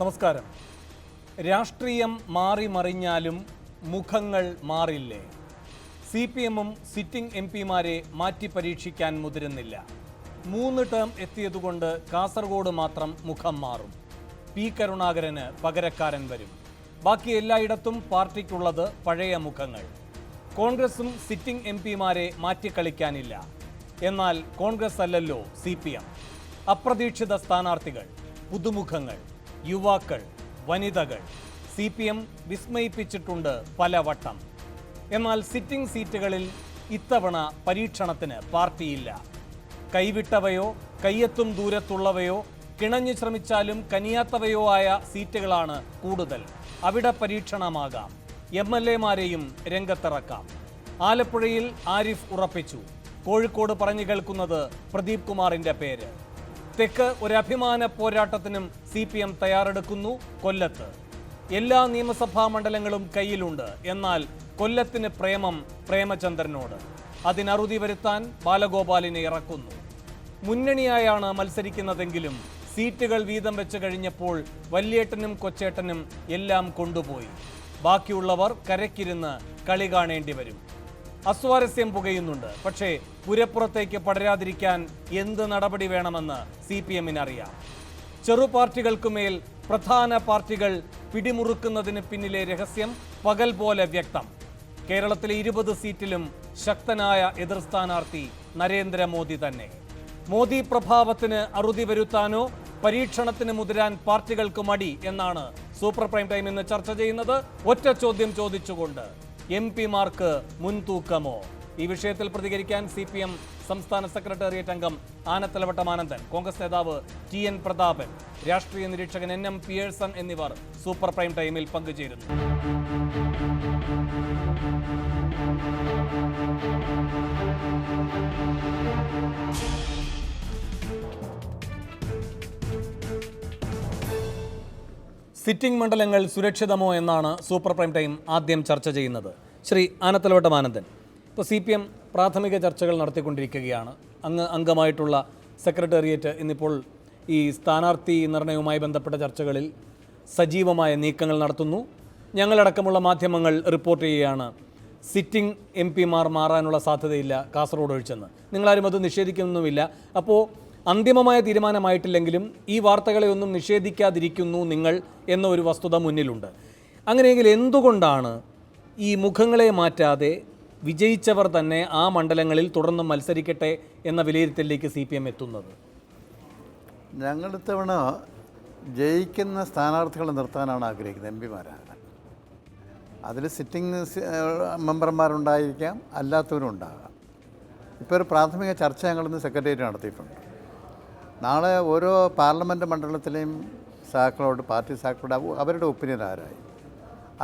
നമസ്കാരം. രാഷ്ട്രീയം മാറി മറിഞ്ഞാലും മുഖങ്ങൾ മാറില്ലേ? CPM-ഉം സിറ്റിംഗ് MP-മാരെ മാറ്റി പരീക്ഷിക്കാൻ മുതിരുന്നില്ല. 3 ടേം എത്തിയതുകൊണ്ട് കാസർഗോഡ് മാത്രം മുഖം മാറും. പി കരുണാകരന് പകരക്കാരൻ വരും. ബാക്കി എല്ലായിടത്തും പാർട്ടിക്കുള്ളത് പഴയ മുഖങ്ങൾ. കോൺഗ്രസും സിറ്റിംഗ് MP-മാരെ മാറ്റിക്കളിക്കാനില്ല. എന്നാൽ കോൺഗ്രസ് അല്ലല്ലോ CPM. അപ്രതീക്ഷിത സ്ഥാനാർത്ഥികൾ, പുതുമുഖങ്ങൾ, യുവാക്കൾ, വനിതകൾ. CPM വിസ്മയിപ്പിച്ചിട്ടുണ്ട് പലവട്ടം. എന്നാൽ സിറ്റിംഗ് സീറ്റുകളിൽ ഇത്തവണ പരീക്ഷണത്തിന് പാർട്ടിയില്ല. കൈവിട്ടവയോ കയ്യെത്തും ദൂരത്തുള്ളവയോ കിണഞ്ഞു ശ്രമിച്ചാലും കനിയാത്തവയോ ആയ സീറ്റുകളാണ് കൂടുതൽ. അവിടെ പരീക്ഷണമാകാം. MLA-മാരെയും രംഗത്തിറക്കാം. ആലപ്പുഴയിൽ ആരിഫ് ഉറപ്പിച്ചു. കോഴിക്കോട് പറഞ്ഞു കേൾക്കുന്നത് പ്രദീപ് കുമാറിന്റെ പേര്. തെക്ക് ഒരു അഭിമാന പോരാട്ടത്തിനും CPM തയ്യാറെടുക്കുന്നു. കൊല്ലത്ത് എല്ലാ നിയമസഭാ മണ്ഡലങ്ങളും കയ്യിലുണ്ട്. എന്നാൽ കൊല്ലത്തിന് പ്രേമം പ്രേമചന്ദ്രനോട്. അതിനറുതി വരുത്താൻ ബാലഗോപാലിനെ ഇറക്കുന്നു. മുന്നണിയായാണ് മത്സരിക്കുന്നതെങ്കിലും സീറ്റുകൾ വീതം വെച്ച് കഴിഞ്ഞപ്പോൾ വല്യേട്ടനും കൊച്ചേട്ടനും എല്ലാം കൊണ്ടുപോയി. ബാക്കിയുള്ളവർ കരക്കിരുന്ന് കളി കാണേണ്ടി വരും. അസ്വാരസ്യം പുകയുന്നുണ്ട്. പക്ഷേ പുരപ്പുറത്തേക്ക് പടരാതിരിക്കാൻ എന്ത് നടപടി വേണമെന്ന് CPM-ന് അറിയാം. ചെറു പാർട്ടികൾക്കുമേൽ പ്രധാന പാർട്ടികൾ പിടിമുറുക്കുന്നതിന് പിന്നിലെ രഹസ്യം പകൽ പോലെ വ്യക്തം. കേരളത്തിലെ 20 സീറ്റിലും ശക്തനായ എതിർ സ്ഥാനാർത്ഥി നരേന്ദ്രമോദി തന്നെ. മോദി പ്രഭാവത്തിന് അറുതി വരുത്താനോ പരീക്ഷണത്തിന് മുതിരാൻ പാർട്ടികൾക്ക് മടി എന്നാണ് സൂപ്പർ പ്രൈം ടൈം ഇന്ന് ചർച്ച ചെയ്യുന്നത്. ഒറ്റ ചോദ്യം ചോദിച്ചുകൊണ്ട് MP-മാർക്ക് മുൻതൂക്കമോ? ഈ വിഷയത്തിൽ പ്രതികരിക്കാൻ CPM സംസ്ഥാന സെക്രട്ടേറിയറ്റ് അംഗം ആനത്തലവട്ടം ആനന്ദൻ, കോൺഗ്രസ് നേതാവ് TN പ്രതാപൻ, രാഷ്ട്രീയ നിരീക്ഷകൻ NM പിയേഴ്സൺ എന്നിവർ സൂപ്പർ പ്രൈം ടൈമിൽ പങ്കുചേരുന്നു. സിറ്റിംഗ് മണ്ഡലങ്ങൾ സുരക്ഷിതമോ എന്നാണ് സൂപ്പർ പ്രൈം ടൈം ആദ്യം ചർച്ച ചെയ്യുന്നത്. ശ്രീ ആനത്തലവട്ടം ആനന്ദൻ, ഇപ്പോൾ CPM പ്രാഥമിക ചർച്ചകൾ നടത്തിക്കൊണ്ടിരിക്കുകയാണ്. അംഗമായിട്ടുള്ള സെക്രട്ടേറിയറ്റ് ഇന്നിപ്പോൾ ഈ സ്ഥാനാർത്ഥി നിർണയവുമായി ബന്ധപ്പെട്ട ചർച്ചകളിൽ സജീവമായ നീക്കങ്ങൾ നടത്തുന്നു. ഞങ്ങളടക്കമുള്ള മാധ്യമങ്ങൾ റിപ്പോർട്ട് ചെയ്യുകയാണ് സിറ്റിംഗ് MP-മാർ മാറാനുള്ള സാധ്യതയില്ല കാസർഗോഡ് ഒഴിച്ചെന്ന്. നിങ്ങളാരും അത് നിഷേധിക്കുന്നുമില്ല. അപ്പോൾ അന്തിമമായ തീരുമാനമായിട്ടില്ലെങ്കിലും ഈ വാർത്തകളെ ഒന്നും നിഷേധിക്കാതിരിക്കുന്നു നിങ്ങൾ എന്ന ഒരു വസ്തുത മുന്നിലുണ്ട്. അങ്ങനെയെങ്കിൽ എന്തുകൊണ്ടാണ് ഈ മുഖങ്ങളെ മാറ്റാതെ വിജയിച്ചവർ തന്നെ ആ മണ്ഡലങ്ങളിൽ തുടർന്ന് മത്സരിക്കട്ടെ എന്ന വിലയിരുത്തലിലേക്ക് CPM എത്തുന്നത്? ഞങ്ങൾ ഇത്തവണ ജയിക്കുന്ന സ്ഥാനാർത്ഥികളെ നിർത്താനാണ് ആഗ്രഹിക്കുന്നത്. MP-മാരാകാൻ. അതിൽ സിറ്റിംഗ് മെമ്പർമാരുണ്ടായിരിക്കാം, അല്ലാത്തവരും ഉണ്ടാകാം. ഇപ്പോൾ ഒരു പ്രാഥമിക ചർച്ച ഞങ്ങളിന്ന് സെക്രട്ടേറിയറ്റ് നടത്തിയിട്ടുണ്ട്. നാളെ ഓരോ പാർലമെൻറ്റ് മണ്ഡലത്തിലെയും സാക്കളോട്, പാർട്ടി സാക്കളോട് അവരുടെ ഒപ്പീനിയൻ ആരായി,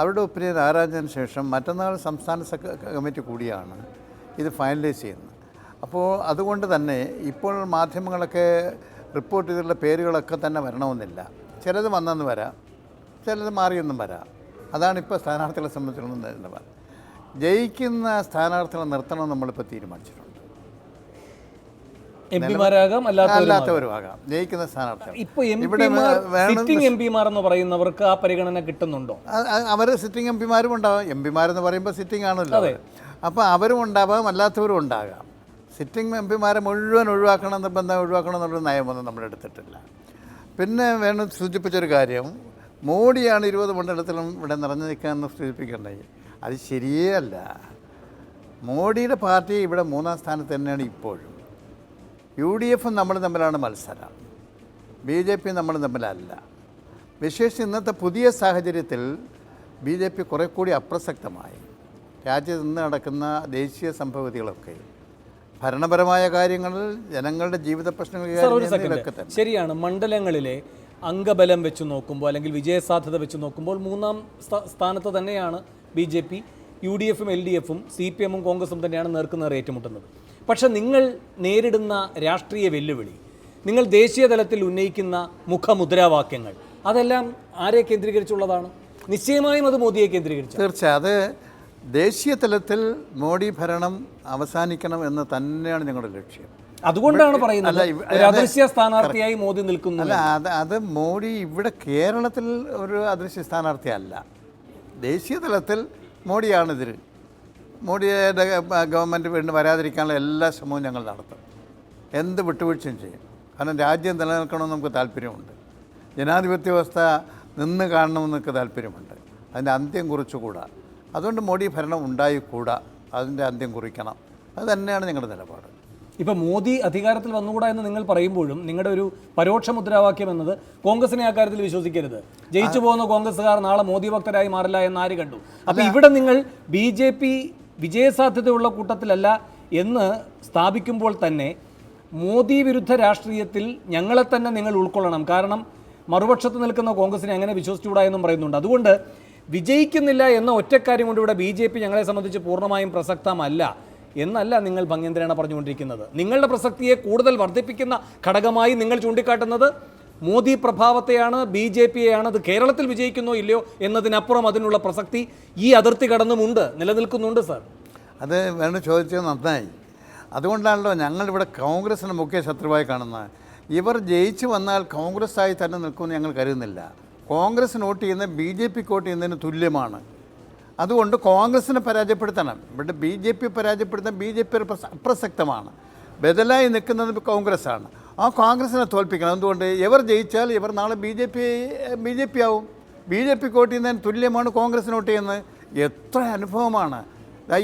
അവരുടെ ഒപ്പീനിയൻ ആരാഞ്ഞതിന് ശേഷം മറ്റന്നാൾ സംസ്ഥാന കമ്മിറ്റി കൂടിയാണ് ഇത് ഫൈനലൈസ് ചെയ്യുന്നത്. അപ്പോൾ അതുകൊണ്ട് തന്നെ ഇപ്പോൾ മാധ്യമങ്ങളൊക്കെ റിപ്പോർട്ട് ചെയ്തിട്ടുള്ള പേരുകളൊക്കെ തന്നെ വരണമെന്നില്ല. ചിലത് വന്നെന്ന് വരാം, ചിലത് മാറിയെന്നും വരാം. അതാണിപ്പോൾ സ്ഥാനാർത്ഥികളെ സംബന്ധിച്ചിടത്തോളം ജയിക്കുന്ന സ്ഥാനാർത്ഥികളെ നിർത്തണം നമ്മളിപ്പോൾ തീരുമാനിച്ചിട്ടുണ്ട്. MP-മാരാകാം, അല്ലാത്തവരുമാകാം ജയിക്കുന്ന സ്ഥാനാർത്ഥികൾ. ഇപ്പോൾ സിറ്റിംഗ് MP-മാർ എന്ന് പറയുന്നവർക്ക് ആ പരിഗണന കിട്ടുന്നുണ്ടോ? അവർ സിറ്റിംഗ് MP-മാരും ഉണ്ടാവാം. MP-മാരെന്ന് പറയുമ്പോൾ സിറ്റിംഗ് ആണല്ലോ. അപ്പോൾ അവരും ഉണ്ടാവാം, അല്ലാത്തവരും ഉണ്ടാകാം. സിറ്റിംഗ് MP-മാരെ മുഴുവൻ ഒഴിവാക്കണം, നിർബന്ധം ഒഴിവാക്കണം എന്നുള്ളൊരു നയമൊന്നും നമ്മൾ എടുത്തിട്ടില്ല. പിന്നെ വേണം സൂചിപ്പിച്ചൊരു കാര്യം, മോഡിയാണ് 20 മണ്ഡലത്തിലും ഇവിടെ നിറഞ്ഞു നിൽക്കാമെന്ന് സൂചിപ്പിക്കേണ്ടത്. അത് ശരിയേ അല്ല. മോഡിയുടെ പാർട്ടി ഇവിടെ 3-ാം സ്ഥാനത്ത് തന്നെയാണ് ഇപ്പോഴും. UDF-ഉം നമ്മൾ തമ്മിലാണ് മത്സരം, BJP നമ്മൾ തമ്മിലല്ല. വിശേഷിച്ച് ഇന്നത്തെ പുതിയ സാഹചര്യത്തിൽ BJP കുറെ കൂടി അപ്രസക്തമായി. രാജ്യത്ത് നിന്ന് നടക്കുന്ന ദേശീയ സംഭവഗതികളൊക്കെ, ഭരണപരമായ കാര്യങ്ങളിൽ, ജനങ്ങളുടെ ജീവിത പ്രശ്നങ്ങളൊക്കെ തന്നെ ശരിയാണ്. മണ്ഡലങ്ങളിലെ അംഗബലം വെച്ച് നോക്കുമ്പോൾ അല്ലെങ്കിൽ വിജയസാധ്യത വെച്ച് നോക്കുമ്പോൾ 3-ാം സ്ഥാനത്ത് തന്നെയാണ് BJP. UDF-ഉം LDF-ഉം CPM-ഉം കോൺഗ്രസും തന്നെയാണ് നേർക്കുനേർ ഏറ്റുമുട്ടുന്നത്. പക്ഷെ നിങ്ങൾ നേരിടുന്ന രാഷ്ട്രീയ വെല്ലുവിളി, നിങ്ങൾ ദേശീയ തലത്തിൽ ഉന്നയിക്കുന്ന മുഖമുദ്രാവാക്യങ്ങൾ, അതെല്ലാം ആരെ കേന്ദ്രീകരിച്ചുള്ളതാണ്? നിശ്ചയമായും അത് മോദിയെ കേന്ദ്രീകരിച്ചു. തീർച്ചയായും അത് ദേശീയ തലത്തിൽ മോഡി ഭരണം അവസാനിക്കണം എന്ന് തന്നെയാണ് ഞങ്ങളുടെ ലക്ഷ്യം. അതുകൊണ്ടാണ് പറയുന്നത് ഒരു അദൃശ്യ സ്ഥാനാർത്ഥിയായി മോദി നിൽക്കുന്നു. അല്ല, അത് മോഡി ഇവിടെ കേരളത്തിൽ ഒരു അദൃശ്യ സ്ഥാനാർത്ഥിയല്ല. ദേശീയ തലത്തിൽ മോഡിയാണിതിൽ. മോഡിയുടെ ഗവൺമെൻറ് വീണ്ടും വരാതിരിക്കാനുള്ള എല്ലാ ശ്രമവും ഞങ്ങൾ നടത്തും. എന്ത് വിട്ടുവീഴ്ചയും ചെയ്യും. കാരണം രാജ്യം നിലനിൽക്കണമെന്ന് നമുക്ക് താല്പര്യമുണ്ട്. ജനാധിപത്യ വ്യവസ്ഥ നിന്ന് കാണണമെന്ന് നമുക്ക് താല്പര്യമുണ്ട്. അതിൻ്റെ അന്ത്യം കുറിച്ചുകൂടാ. അതുകൊണ്ട് മോഡി ഭരണം ഉണ്ടായിക്കൂടാ, അതിൻ്റെ അന്ത്യം കുറിക്കണം. അത് തന്നെയാണ് ഞങ്ങളുടെ നിലപാട്. ഇപ്പം മോദി അധികാരത്തിൽ വന്നുകൂടാ എന്ന് നിങ്ങൾ പറയുമ്പോഴും നിങ്ങളുടെ ഒരു പരോക്ഷ മുദ്രാവാക്യം എന്നത് കോൺഗ്രസിനെ ആ കാര്യത്തിൽ വിശ്വസിക്കരുത്, ജയിച്ചു പോകുന്ന കോൺഗ്രസ്സുകാർ നാളെ മോദി ഭക്തരായി മാറില്ല എന്ന് ആര് കണ്ടു? അപ്പം ഇവിടെ നിങ്ങൾ BJP വിജയസാധ്യതയുള്ള കൂട്ടത്തിലല്ല എന്ന് സ്ഥാപിക്കുമ്പോൾ തന്നെ മോദി വിരുദ്ധ രാഷ്ട്രീയത്തിൽ ഞങ്ങളെ തന്നെ നിങ്ങൾ ഉൾക്കൊള്ളണം. കാരണം മറുപക്ഷത്ത് നിൽക്കുന്ന കോൺഗ്രസിനെ അങ്ങനെ വിശ്വസിച്ചുകൂടാ എന്നും പറയുന്നുണ്ട്. അതുകൊണ്ട് വിജയിക്കുന്നില്ല എന്ന ഒറ്റക്കാര്യം കൊണ്ട് ഇവിടെ BJP ഞങ്ങളെ സംബന്ധിച്ച് പൂർണ്ണമായും പ്രസക്തമല്ല എന്നല്ല നിങ്ങൾ ഭംഗ്യന്തരേണ പറഞ്ഞുകൊണ്ടിരിക്കുന്നത്. നിങ്ങളുടെ പ്രസക്തിയെ കൂടുതൽ വർദ്ധിപ്പിക്കുന്ന ഘടകമായി നിങ്ങൾ ചൂണ്ടിക്കാട്ടുന്നത് മോദി പ്രഭാവത്തെയാണ്, BJPയെയാണ്. അത് കേരളത്തിൽ വിജയിക്കുന്നോ ഇല്ലയോ എന്നതിനപ്പുറം അതിനുള്ള പ്രസക്തി ഈ അതിർത്തി കടന്നുമുണ്ട്, നിലനിൽക്കുന്നുണ്ട്. സാർ, അത് വേണം ചോദിച്ചത് നന്നായി. അതുകൊണ്ടാണല്ലോ ഞങ്ങളിവിടെ കോൺഗ്രസിന് മുഖ്യ ശത്രുവായി കാണുന്നത്. ഇവർ ജയിച്ചു വന്നാൽ കോൺഗ്രസ്സായി തന്നെ നിൽക്കുമെന്ന് ഞങ്ങൾ കരുതുന്നില്ല. കോൺഗ്രസ് വോട്ട് ചെയ്യുന്നത് BJP വോട്ട് ചെയ്യുന്നതിന് തുല്യമാണ്. അതുകൊണ്ട് കോൺഗ്രസിനെ പരാജയപ്പെടുത്തണം. ഇവിടെ BJP പരാജയപ്പെടുത്താൻ BJP അപ്രസക്തമാണ്. ബദലായി നിൽക്കുന്നത് കോൺഗ്രസ്സാണ്. ആ കോൺഗ്രസിനെ തോൽപ്പിക്കണം. അതുകൊണ്ട് ഇവർ ജയിച്ചാൽ ഇവർ നാളെ BJP ആവും. BJP വോട്ട് ചെയ്യുന്നതിന് തുല്യമാണ് കോൺഗ്രസിന് വോട്ട് ചെയ്യുന്നത്. എത്ര അനുഭവമാണ്.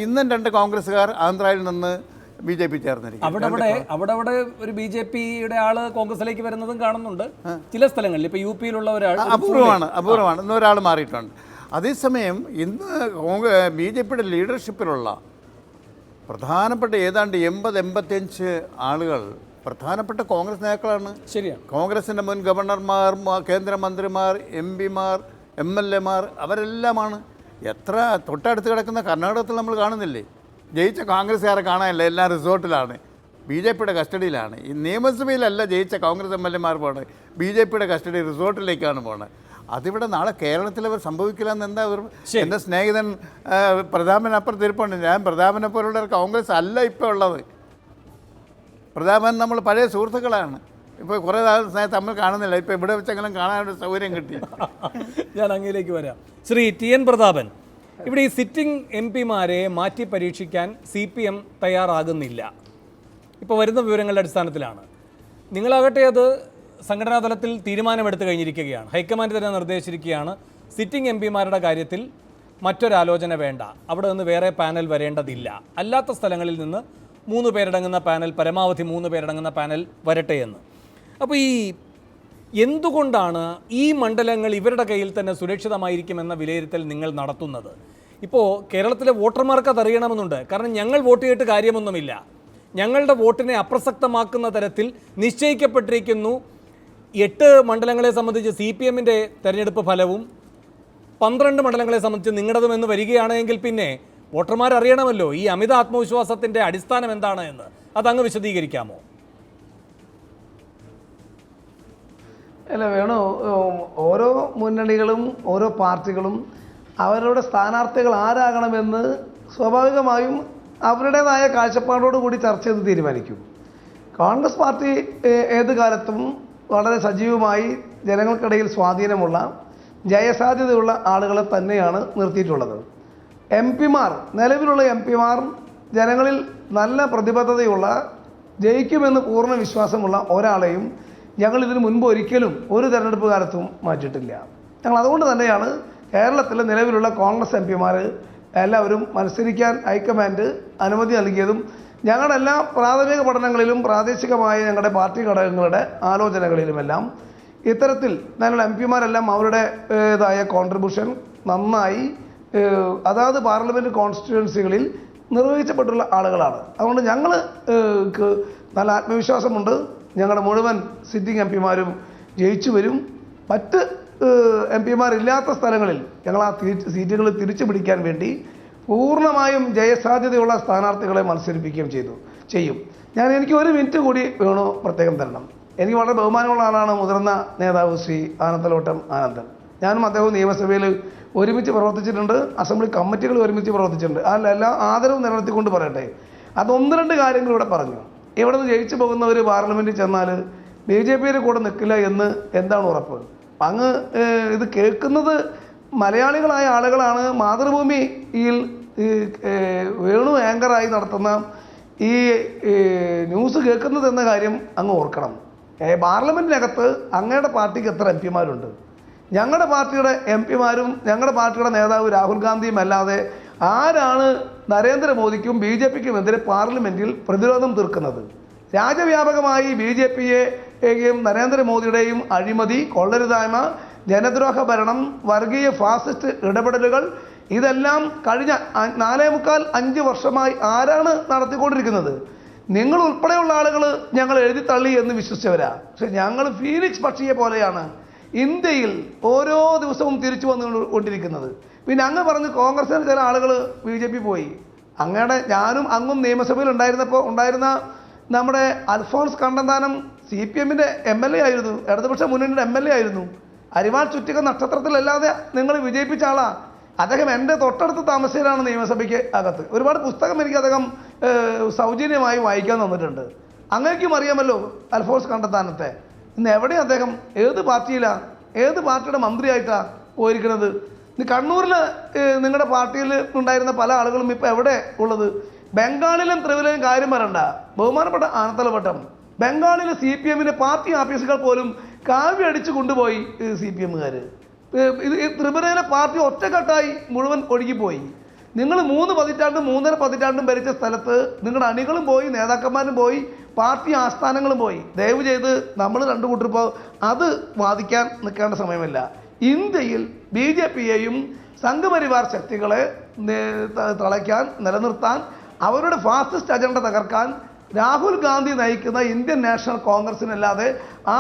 ഇന്നും 2 കോൺഗ്രസ്സുകാർ ആന്ധ്രയിൽ നിന്ന് BJP ചേർന്നിരിക്കും. അവിടെ ഒരു BJPയുടെ ആള് കോൺഗ്രസിലേക്ക് വരുന്നതും കാണുന്നുണ്ട് ചില സ്ഥലങ്ങളിൽ. ഇപ്പൊ UPയിലുള്ള ഒരാൾ അപൂർവമാണ്. ഇന്നൊരാൾ മാറിയിട്ടുണ്ട്. അതേസമയം ഇന്ന് BJPയുടെ ലീഡർഷിപ്പിലുള്ള പ്രധാനപ്പെട്ട ഏതാണ്ട് 80-85 ആളുകൾ പ്രധാനപ്പെട്ട കോൺഗ്രസ് നേതാക്കളാണ്. ശരിയാണ്. കോൺഗ്രസിൻ്റെ മുൻ ഗവർണർമാർ, കേന്ദ്രമന്ത്രിമാർ, MP-മാർ, MLA-മാർ അവരെല്ലാമാണ്. എത്ര തൊട്ടടുത്ത് കിടക്കുന്ന കർണാടകത്തിൽ നമ്മൾ കാണുന്നില്ലേ? ജയിച്ച കോൺഗ്രസ്സുകാരെ കാണാനില്ല, എല്ലാം റിസോർട്ടിലാണ്, BJPയുടെ കസ്റ്റഡിയിലാണ്. ഈ നിയമസഭയിലല്ല ജയിച്ച കോൺഗ്രസ് MLA-മാർ പോണത്, BJPയുടെ കസ്റ്റഡി റിസോർട്ടിലേക്കാണ് പോണത്. അതിവിടെ നാളെ കേരളത്തിൽ അവർ സംഭവിക്കില്ല എന്ന് എന്താ? എൻ്റെ സ്നേഹിതൻ പ്രതാപൻ അപ്പുറത്തിരിപ്പുണ്ട്. ഞാൻ പ്രതാപനെ പോലുള്ള കോൺഗ്രസ് അല്ല ഇപ്പോൾ ഉള്ളത്. പ്രതാപൻ നമ്മൾ പഴയ സുഹൃത്തുക്കളാണ്. ഇപ്പോൾ കുറേ സ്നേഹം തമ്മിൽ കാണുന്നില്ല. ഇപ്പോൾ ഇവിടെ വെച്ചെങ്കിലും കാണാനൊരു സൗകര്യം കിട്ടി. ഞാൻ അങ്ങയിലേക്ക് വരാം. ശ്രീ TN പ്രതാപൻ, ഇവിടെ ഈ സിറ്റിംഗ് MP-മാരെ മാറ്റി പരീക്ഷിക്കാൻ CPM തയ്യാറാകുന്നില്ല. ഇപ്പോൾ വരുന്ന വിവരങ്ങളുടെ അടിസ്ഥാനത്തിലാണ്. നിങ്ങളാകട്ടെ അത് സംഘടനാ തലത്തിൽ തീരുമാനമെടുത്തു കഴിഞ്ഞിരിക്കുകയാണ്. ഹൈക്കമാൻഡ് തന്നെ നിർദ്ദേശിച്ചിരിക്കുകയാണ് സിറ്റിംഗ് MP-മാരുടെ കാര്യത്തിൽ മറ്റൊരാലോചന വേണ്ട, അവിടെ നിന്ന് വേറെ പാനൽ വരേണ്ടതില്ല, അല്ലാത്ത സ്ഥലങ്ങളിൽ നിന്ന് 3 പേരടങ്ങുന്ന പാനൽ, പരമാവധി 3 പേരടങ്ങുന്ന പാനൽ വരട്ടെ എന്ന്. അപ്പോൾ എന്തുകൊണ്ടാണ് ഈ മണ്ഡലങ്ങൾ ഇവരുടെ കയ്യിൽ തന്നെ സുരക്ഷിതമായിരിക്കുമെന്ന വിലയിരുത്തൽ നിങ്ങൾ നടത്തുന്നത്? ഇപ്പോൾ കേരളത്തിലെ വോട്ടർമാർക്ക് അതറിയണമെന്നുണ്ട്. കാരണം ഞങ്ങൾ വോട്ട് ചെയ്തിട്ട് കാര്യമൊന്നുമില്ല, ഞങ്ങളുടെ വോട്ടിനെ അപ്രസക്തമാക്കുന്ന തരത്തിൽ നിശ്ചയിക്കപ്പെട്ടിരിക്കുന്നു. 8 മണ്ഡലങ്ങളെ സംബന്ധിച്ച് CPM-ൻ്റെ തെരഞ്ഞെടുപ്പ് ഫലവും 12 മണ്ഡലങ്ങളെ സംബന്ധിച്ച് നിങ്ങളുടേതും എന്ന് വരികയാണെങ്കിൽ പിന്നെ വോട്ടർമാർ അറിയണമല്ലോ ഈ അമിത ആത്മവിശ്വാസത്തിൻ്റെ അടിസ്ഥാനം എന്താണ് എന്ന്. അതങ്ങ് വിശദീകരിക്കാമോ? അല്ല വേണു, ഓരോ മുന്നണികളും ഓരോ പാർട്ടികളും അവരുടെ സ്ഥാനാർത്ഥികൾ ആരാകണമെന്ന് സ്വാഭാവികമായും അവരുടേതായ കാഴ്ചപ്പാടോടുകൂടി ചർച്ച ചെയ്ത് തീരുമാനിക്കും. കോൺഗ്രസ് പാർട്ടി ഏത് കാലത്തും വളരെ സജീവമായി ജനങ്ങൾക്കിടയിൽ സ്വാധീനമുള്ള ജയസാധ്യതയുള്ള ആളുകളെ തന്നെയാണ് നിർത്തിയിട്ടുള്ളത്. MP-മാർ, നിലവിലുള്ള MP-മാർ ജനങ്ങളിൽ നല്ല പ്രതിബദ്ധതയുള്ള, ജയിക്കുമെന്ന് പൂർണ്ണ വിശ്വാസമുള്ള ഒരാളെയും ഞങ്ങൾ ഇതിനു മുൻപ് ഒരിക്കലും ഒരു തെരഞ്ഞെടുപ്പ് കാലത്തും മാറ്റിയിട്ടില്ല. ഞങ്ങൾ അതുകൊണ്ട് തന്നെയാണ് കേരളത്തിലെ നിലവിലുള്ള കോൺഗ്രസ് MP-മാർ എല്ലാവരും മത്സരിക്കാൻ ഹൈക്കമാൻഡ് അനുമതി നൽകിയതും ഞങ്ങളുടെ എല്ലാ പ്രാഥമിക പഠനങ്ങളിലും പ്രാദേശികമായ ഞങ്ങളുടെ പാർട്ടി ഘടകങ്ങളുടെ ആലോചനകളിലുമെല്ലാം ഇത്തരത്തിൽ ഞങ്ങളുടെ MP-മാരെല്ലാം അവരുടേതായ കോൺട്രിബ്യൂഷൻ നന്നായി അതാത് പാർലമെൻറ്റ് കോൺസ്റ്റിറ്റ്യുവൻസികളിൽ നിർവഹിച്ചപ്പെട്ടുള്ള ആളുകളാണ്. അതുകൊണ്ട് ഞങ്ങൾക്ക് നല്ല ആത്മവിശ്വാസമുണ്ട്. ഞങ്ങളുടെ മുഴുവൻ സിറ്റിംഗ് MP-മാരും ജയിച്ചു വരും. മറ്റ് MP-മാരില്ലാത്ത സ്ഥലങ്ങളിൽ ഞങ്ങൾ ആ സീറ്റുകൾ തിരിച്ചു പിടിക്കാൻ വേണ്ടി പൂർണ്ണമായും ജയസാധ്യതയുള്ള സ്ഥാനാർത്ഥികളെ മത്സരിപ്പിക്കുകയും ചെയ്യും. എനിക്ക് 1 മിനിറ്റ് കൂടി വേണു പ്രത്യേകം തരണം. എനിക്ക് വളരെ ബഹുമാനമുള്ള ആളാണ് മുതിർന്ന നേതാവ് ശ്രീ ആനത്തലവട്ടം ആനന്ദൻ. ഞാനും അദ്ദേഹവും നിയമസഭയിൽ ഒരുമിച്ച് പ്രവർത്തിച്ചിട്ടുണ്ട്, അസംബ്ലി കമ്മിറ്റികൾ ഒരുമിച്ച് പ്രവർത്തിച്ചിട്ടുണ്ട്. എല്ലാ ആദരവും നിലനിർത്തിക്കൊണ്ട് പറയട്ടെ, അത് 1-2 കാര്യങ്ങൾ ഇവിടെ പറഞ്ഞു. ഇവിടെ നിന്ന് ജയിച്ചു പോകുന്നവർ പാർലമെൻറ്റിൽ ചെന്നാൽ BJPയുടെ കൂടെ നിൽക്കില്ല എന്ന് എന്താണ് ഉറപ്പ്? അങ്ങ് ഇത് കേൾക്കുന്നത് മലയാളികളായ ആളുകളാണ്. മാതൃഭൂമിയിൽ വേണു ആങ്കറായി നടത്തുന്ന ഈ ന്യൂസ് കേൾക്കുന്നത് എന്ന കാര്യം അങ്ങ് ഓർക്കണം. പാർലമെൻറ്റിനകത്ത് അങ്ങയുടെ പാർട്ടിക്ക് എത്ര MP-മാരുണ്ട്? ഞങ്ങളുടെ പാർട്ടിയുടെ MP-മാരും ഞങ്ങളുടെ പാർട്ടിയുടെ നേതാവ് രാഹുൽ ഗാന്ധിയും അല്ലാതെ ആരാണ് നരേന്ദ്രമോദിക്കും BJPക്കും എതിരെ പാർലമെൻറ്റിൽ പ്രതിരോധം തീർക്കുന്നത്? രാജ്യവ്യാപകമായി BJPയെയും നരേന്ദ്രമോദിയുടെയും അഴിമതി, കൊള്ളരുതായ്മ, ജനദ്രോഹ ഭരണം, വർഗീയ ഫാസിസ്റ്റ് ഇടപെടലുകൾ ഇതെല്ലാം കഴിഞ്ഞ 4.25 വർഷമായി ആരാണ് നടത്തിക്കൊണ്ടിരിക്കുന്നത്? നിങ്ങൾ ഉൾപ്പെടെയുള്ള ആളുകൾ ഞങ്ങൾ എഴുതി തള്ളി എന്ന് വിശ്വസിച്ചവരാ. പക്ഷെ ഞങ്ങൾ ഫീനിക്സ് പക്ഷിയെ പോലെയാണ് ഇന്ത്യയിൽ ഓരോ ദിവസവും തിരിച്ചു വന്നുകൊണ്ടിരിക്കുന്നത്. പിന്നെ അങ്ങ് പറഞ്ഞ് കോൺഗ്രസിന് ചില ആളുകൾ BJP പോയി. അങ്ങയുടെ ഞാനും അങ്ങും നിയമസഭയിൽ ഉണ്ടായിരുന്ന നമ്മുടെ അൽഫോൺസ് കണ്ണന്താനം CPMന്റെ MLA ആയിരുന്നു, ഇടതുപക്ഷ മുന്നണിയുടെ MLA ആയിരുന്നു. അരിവാൾ ചുറ്റിക നക്ഷത്രത്തിലല്ലാതെ നിങ്ങൾ വിജയിപ്പിച്ച ആളാ. അദ്ദേഹം എൻ്റെ തൊട്ടടുത്ത് താമസിച്ചതാണ് നിയമസഭയ്ക്ക് അകത്ത്. ഒരുപാട് പുസ്തകം എനിക്ക് അദ്ദേഹം സൗജന്യമായി വായിക്കാൻ തന്നിട്ടുണ്ട്. അങ്ങേക്കും അറിയാമല്ലോ അൽഫോൺസ് കണ്ണന്താനത്തെ. ഇന്ന് എവിടെ അദ്ദേഹം? ഏത് പാർട്ടിയിലാണ്? ഏത് പാർട്ടിയുടെ മന്ത്രിയായിട്ടാണ് പോയിരിക്കുന്നത്? കണ്ണൂരിൽ നിങ്ങളുടെ പാർട്ടിയിൽ ഉണ്ടായിരുന്ന പല ആളുകളും ഇപ്പോൾ എവിടെ ഉള്ളത്? ബംഗാളിലും ത്രിപുരയിലും കാര്യം പറയണ്ട. ബഹുമാനപ്പെട്ട ആനത്തലവട്ടം, ബംഗാളിൽ CPMന്റെ പാർട്ടി ഓഫീസുകൾ പോലും കാവ്യ അടിച്ചു കൊണ്ടുപോയി CPMകാർ. ത്രിപുരയിലെ പാർട്ടി ഒറ്റക്കെട്ടായി മുഴുവൻ ഒഴുകിപ്പോയി. നിങ്ങൾ 3 പതിറ്റാണ്ടും 3.5 പതിറ്റാണ്ടും ഭരിച്ച സ്ഥലത്ത് നിങ്ങളുടെ അണികളും പോയി, നേതാക്കന്മാരും പോയി, പാർട്ടി ആസ്ഥാനങ്ങളും പോയി. ദയവ് ചെയ്ത് നമ്മൾ രണ്ടു കൂട്ടരിപ്പോൾ അത് വാദിക്കാൻ നിൽക്കേണ്ട സമയമല്ല. ഇന്ത്യയിൽ BJPയെയും സംഘപരിവാർ ശക്തികളെ തളയ്ക്കാൻ, നിലനിർത്താൻ, അവരുടെ ഫാസിസ്റ്റ് അജണ്ട തകർക്കാൻ രാഹുൽ ഗാന്ധി നയിക്കുന്ന ഇന്ത്യൻ നാഷണൽ കോൺഗ്രസിനല്ലാതെ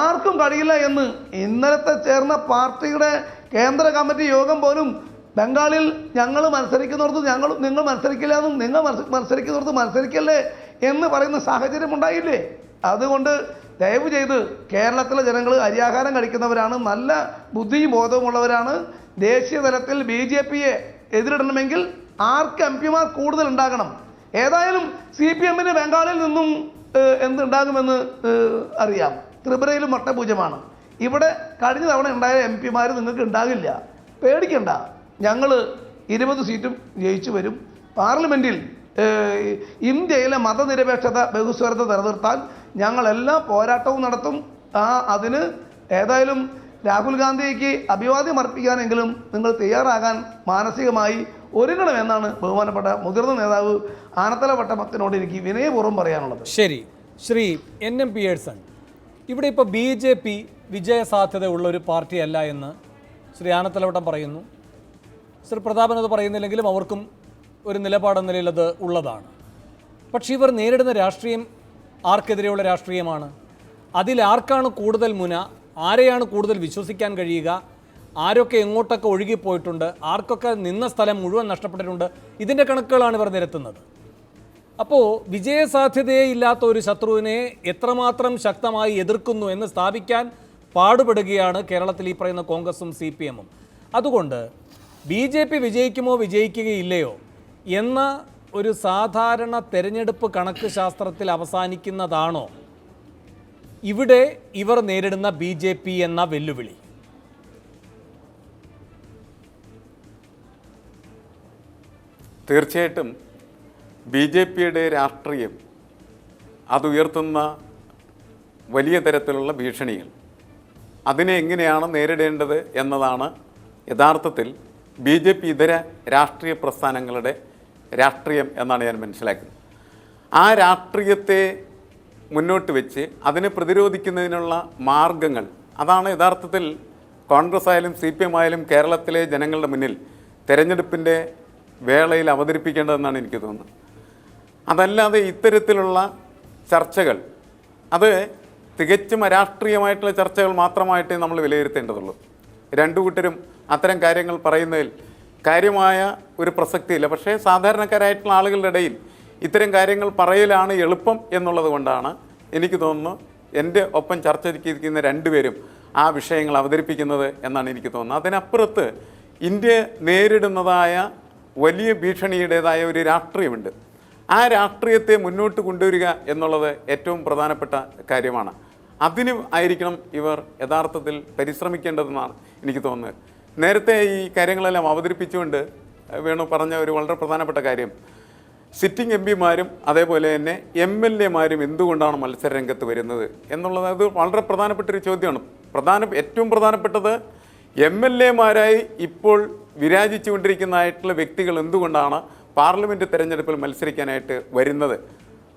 ആർക്കും കഴിയില്ല എന്ന് ഇന്നലത്തെ ചേർന്ന പാർട്ടിയുടെ കേന്ദ്ര കമ്മിറ്റി യോഗം പോലും ബംഗാളിൽ ഞങ്ങൾ മത്സരിക്കുന്നിടത്ത് നിങ്ങൾ മത്സരിക്കില്ല എന്നും നിങ്ങൾ മത്സരിക്കുന്നിടത്ത് മത്സരിക്കല്ലേ എന്ന് പറയുന്ന സാഹചര്യം ഉണ്ടായില്ലേ? അതുകൊണ്ട് ദയവ് ചെയ്ത് കേരളത്തിലെ ജനങ്ങൾ അരിയാഹാരം കഴിക്കുന്നവരാണ്, നല്ല ബുദ്ധിയും ബോധവുമുള്ളവരാണ്. ദേശീയ തലത്തിൽ BJPയെ എതിരിടണമെങ്കിൽ ആർക്ക് MP-മാർ കൂടുതൽ ഉണ്ടാകണം? ഏതായാലും CPMന് ബംഗാളിൽ നിന്നും എന്തുണ്ടാകുമെന്ന് അറിയാം. ത്രിപുരയിലും മട്ടപൂജമാണ്. ഇവിടെ കഴിഞ്ഞ തവണ ഉണ്ടായ MP-മാർ നിങ്ങൾക്ക് ഉണ്ടാകില്ല, പേടിക്കണ്ട. ഞങ്ങൾ 20 സീറ്റും ജയിച്ചു വരും. പാർലമെൻറ്റിൽ ഇന്ത്യയിലെ മതനിരപേക്ഷത, ബഹുസ്വരത നിലനിർത്താൻ ഞങ്ങളെല്ലാ പോരാട്ടവും നടത്തും. അതിന് ഏതായാലും രാഹുൽ ഗാന്ധിക്ക് അഭിവാദ്യം അർപ്പിക്കാനെങ്കിലും നിങ്ങൾ തയ്യാറാകാൻ മാനസികമായി ഒരുങ്ങണമെന്നാണ് ബഹുമാനപ്പെട്ട മുതിർന്ന നേതാവ് ആനത്തലവട്ടമത്തിനോട് എനിക്ക് വിനയപൂർവ്വം പറയാനുള്ളത്. ശരി, ശ്രീ NM പിയേഴ്സൺ, ഇവിടെ ഇപ്പോൾ BJP വിജയസാധ്യത ഉള്ളൊരു പാർട്ടിയല്ല എന്ന് ശ്രീ ആനത്തലവട്ടം പറയുന്നു. ശ്രീ പ്രതാപൻ അത് പറയുന്നില്ലെങ്കിലും അവർക്കും ഒരു നിലപാടെന്ന നിലയിൽ അത് ഉള്ളതാണ്. പക്ഷേ ഇവർ നേരിടുന്ന രാഷ്ട്രീയം ആർക്കെതിരെയുള്ള രാഷ്ട്രീയമാണ്? അതിൽ ആർക്കാണ് കൂടുതൽ മുന? ആരെയാണ് കൂടുതൽ വിശ്വസിക്കാൻ കഴിയുക? ആരൊക്കെ എങ്ങോട്ടൊക്കെ ഒഴുകിപ്പോയിട്ടുണ്ട്? ആർക്കൊക്കെ നിന്ന സ്ഥലം മുഴുവൻ നഷ്ടപ്പെട്ടിട്ടുണ്ട്? ഇതിൻ്റെ കണക്കുകളാണ് ഇവർ നിരത്തുന്നത്. അപ്പോൾ വിജയസാധ്യതയെ ഇല്ലാത്ത ഒരു ശത്രുവിനെ എത്രമാത്രം ശക്തമായി എതിർക്കുന്നു എന്ന് സ്ഥാപിക്കാൻ പാടുപെടുകയാണ് കേരളത്തിൽ ഈ പറയുന്ന കോൺഗ്രസും CPMും. അതുകൊണ്ട് BJP വിജയിക്കുമോ വിജയിക്കുകയില്ലയോ എന്ന ഒരു സാധാരണ തെരഞ്ഞെടുപ്പ് കണക്ക് ശാസ്ത്രത്തിൽ അവസാനിക്കുന്നതാണോ ഇവിടെ ഇവർ നേരിടുന്ന BJP എന്ന വെല്ലുവിളി? തീർച്ചയായിട്ടും BJPയുടെ രാഷ്ട്രീയം അതുയർത്തുന്ന വലിയ തരത്തിലുള്ള ഭീഷണികൾ, അതിനെ എങ്ങനെയാണ് നേരിടേണ്ടത് എന്നതാണ് യഥാർത്ഥത്തിൽ BJP ഇതര രാഷ്ട്രീയ പ്രസ്ഥാനങ്ങളുടെ രാഷ്ട്രീയം എന്നാണ് ഞാൻ മനസ്സിലാക്കുന്നത്. ആ രാഷ്ട്രീയത്തെ മുന്നോട്ട് വെച്ച് അതിനെ പ്രതിരോധിക്കുന്നതിനുള്ള മാർഗങ്ങൾ, അതാണ് യഥാർത്ഥത്തിൽ കോൺഗ്രസ് ആയാലും CPM ആയാലും കേരളത്തിലെ ജനങ്ങളുടെ മുന്നിൽ തെരഞ്ഞെടുപ്പിൻ്റെ വേളയിൽ അവതരിപ്പിക്കേണ്ടതെന്നാണ് എനിക്ക് തോന്നുന്നത്. അതല്ലാതെ ഇത്തരത്തിലുള്ള ചർച്ചകൾ അത് തികച്ചും അരാഷ്ട്രീയമായിട്ടുള്ള ചർച്ചകൾ മാത്രമായിട്ടേ നമ്മൾ വിലയിരുത്തേണ്ടതുള്ളൂ. രണ്ടു കൂട്ടരും അത്തരം കാര്യങ്ങൾ പറയുന്നതിൽ കാര്യമായ ഒരു പ്രസക്തിയില്ല. പക്ഷേ സാധാരണക്കാരായിട്ടുള്ള ആളുകളുടെ ഇടയിൽ ഇത്തരം കാര്യങ്ങൾ പറയലാണ് എളുപ്പം എന്നുള്ളത് കൊണ്ടാണ് എനിക്ക് തോന്നുന്നു എൻ്റെ ഒപ്പം ചർച്ചയ്ക്കിരിക്കുന്ന രണ്ടുപേരും ആ വിഷയങ്ങൾ അവതരിപ്പിക്കുന്നത് എന്നാണ് എനിക്ക് തോന്നുന്നത്. അതിനപ്പുറത്ത് ഇന്ത്യ നേരിടുന്നതായ വലിയ ഭീഷണിയുടേതായ ഒരു രാഷ്ട്രീയമുണ്ട്. ആ രാഷ്ട്രീയത്തെ മുന്നോട്ട് കൊണ്ടുവരിക എന്നുള്ളത് ഏറ്റവും പ്രധാനപ്പെട്ട കാര്യമാണ്. അതിന് ആയിരിക്കണം ഇവർ യഥാർത്ഥത്തിൽ പരിശ്രമിക്കേണ്ടതെന്നാണ് എനിക്ക് തോന്നുന്നത്. നേരത്തെ ഈ കാര്യങ്ങളെല്ലാം അവതരിപ്പിച്ചുകൊണ്ട് വേണു പറഞ്ഞ ഒരു വളരെ പ്രധാനപ്പെട്ട കാര്യം, സിറ്റിംഗ് എം പിമാരും അതേപോലെ തന്നെ MLA-മാരും എന്തുകൊണ്ടാണ് മത്സരരംഗത്ത് വരുന്നത് എന്നുള്ളത് അത് വളരെ പ്രധാനപ്പെട്ടൊരു ചോദ്യമാണ്. ഏറ്റവും പ്രധാനപ്പെട്ടത് MLA-മാരായി ഇപ്പോൾ വിരാജിച്ചുകൊണ്ടിരിക്കുന്നതായിട്ടുള്ള വ്യക്തികൾ എന്തുകൊണ്ടാണ് പാർലമെൻറ്റ് തെരഞ്ഞെടുപ്പിൽ മത്സരിക്കാനായിട്ട് വരുന്നത്?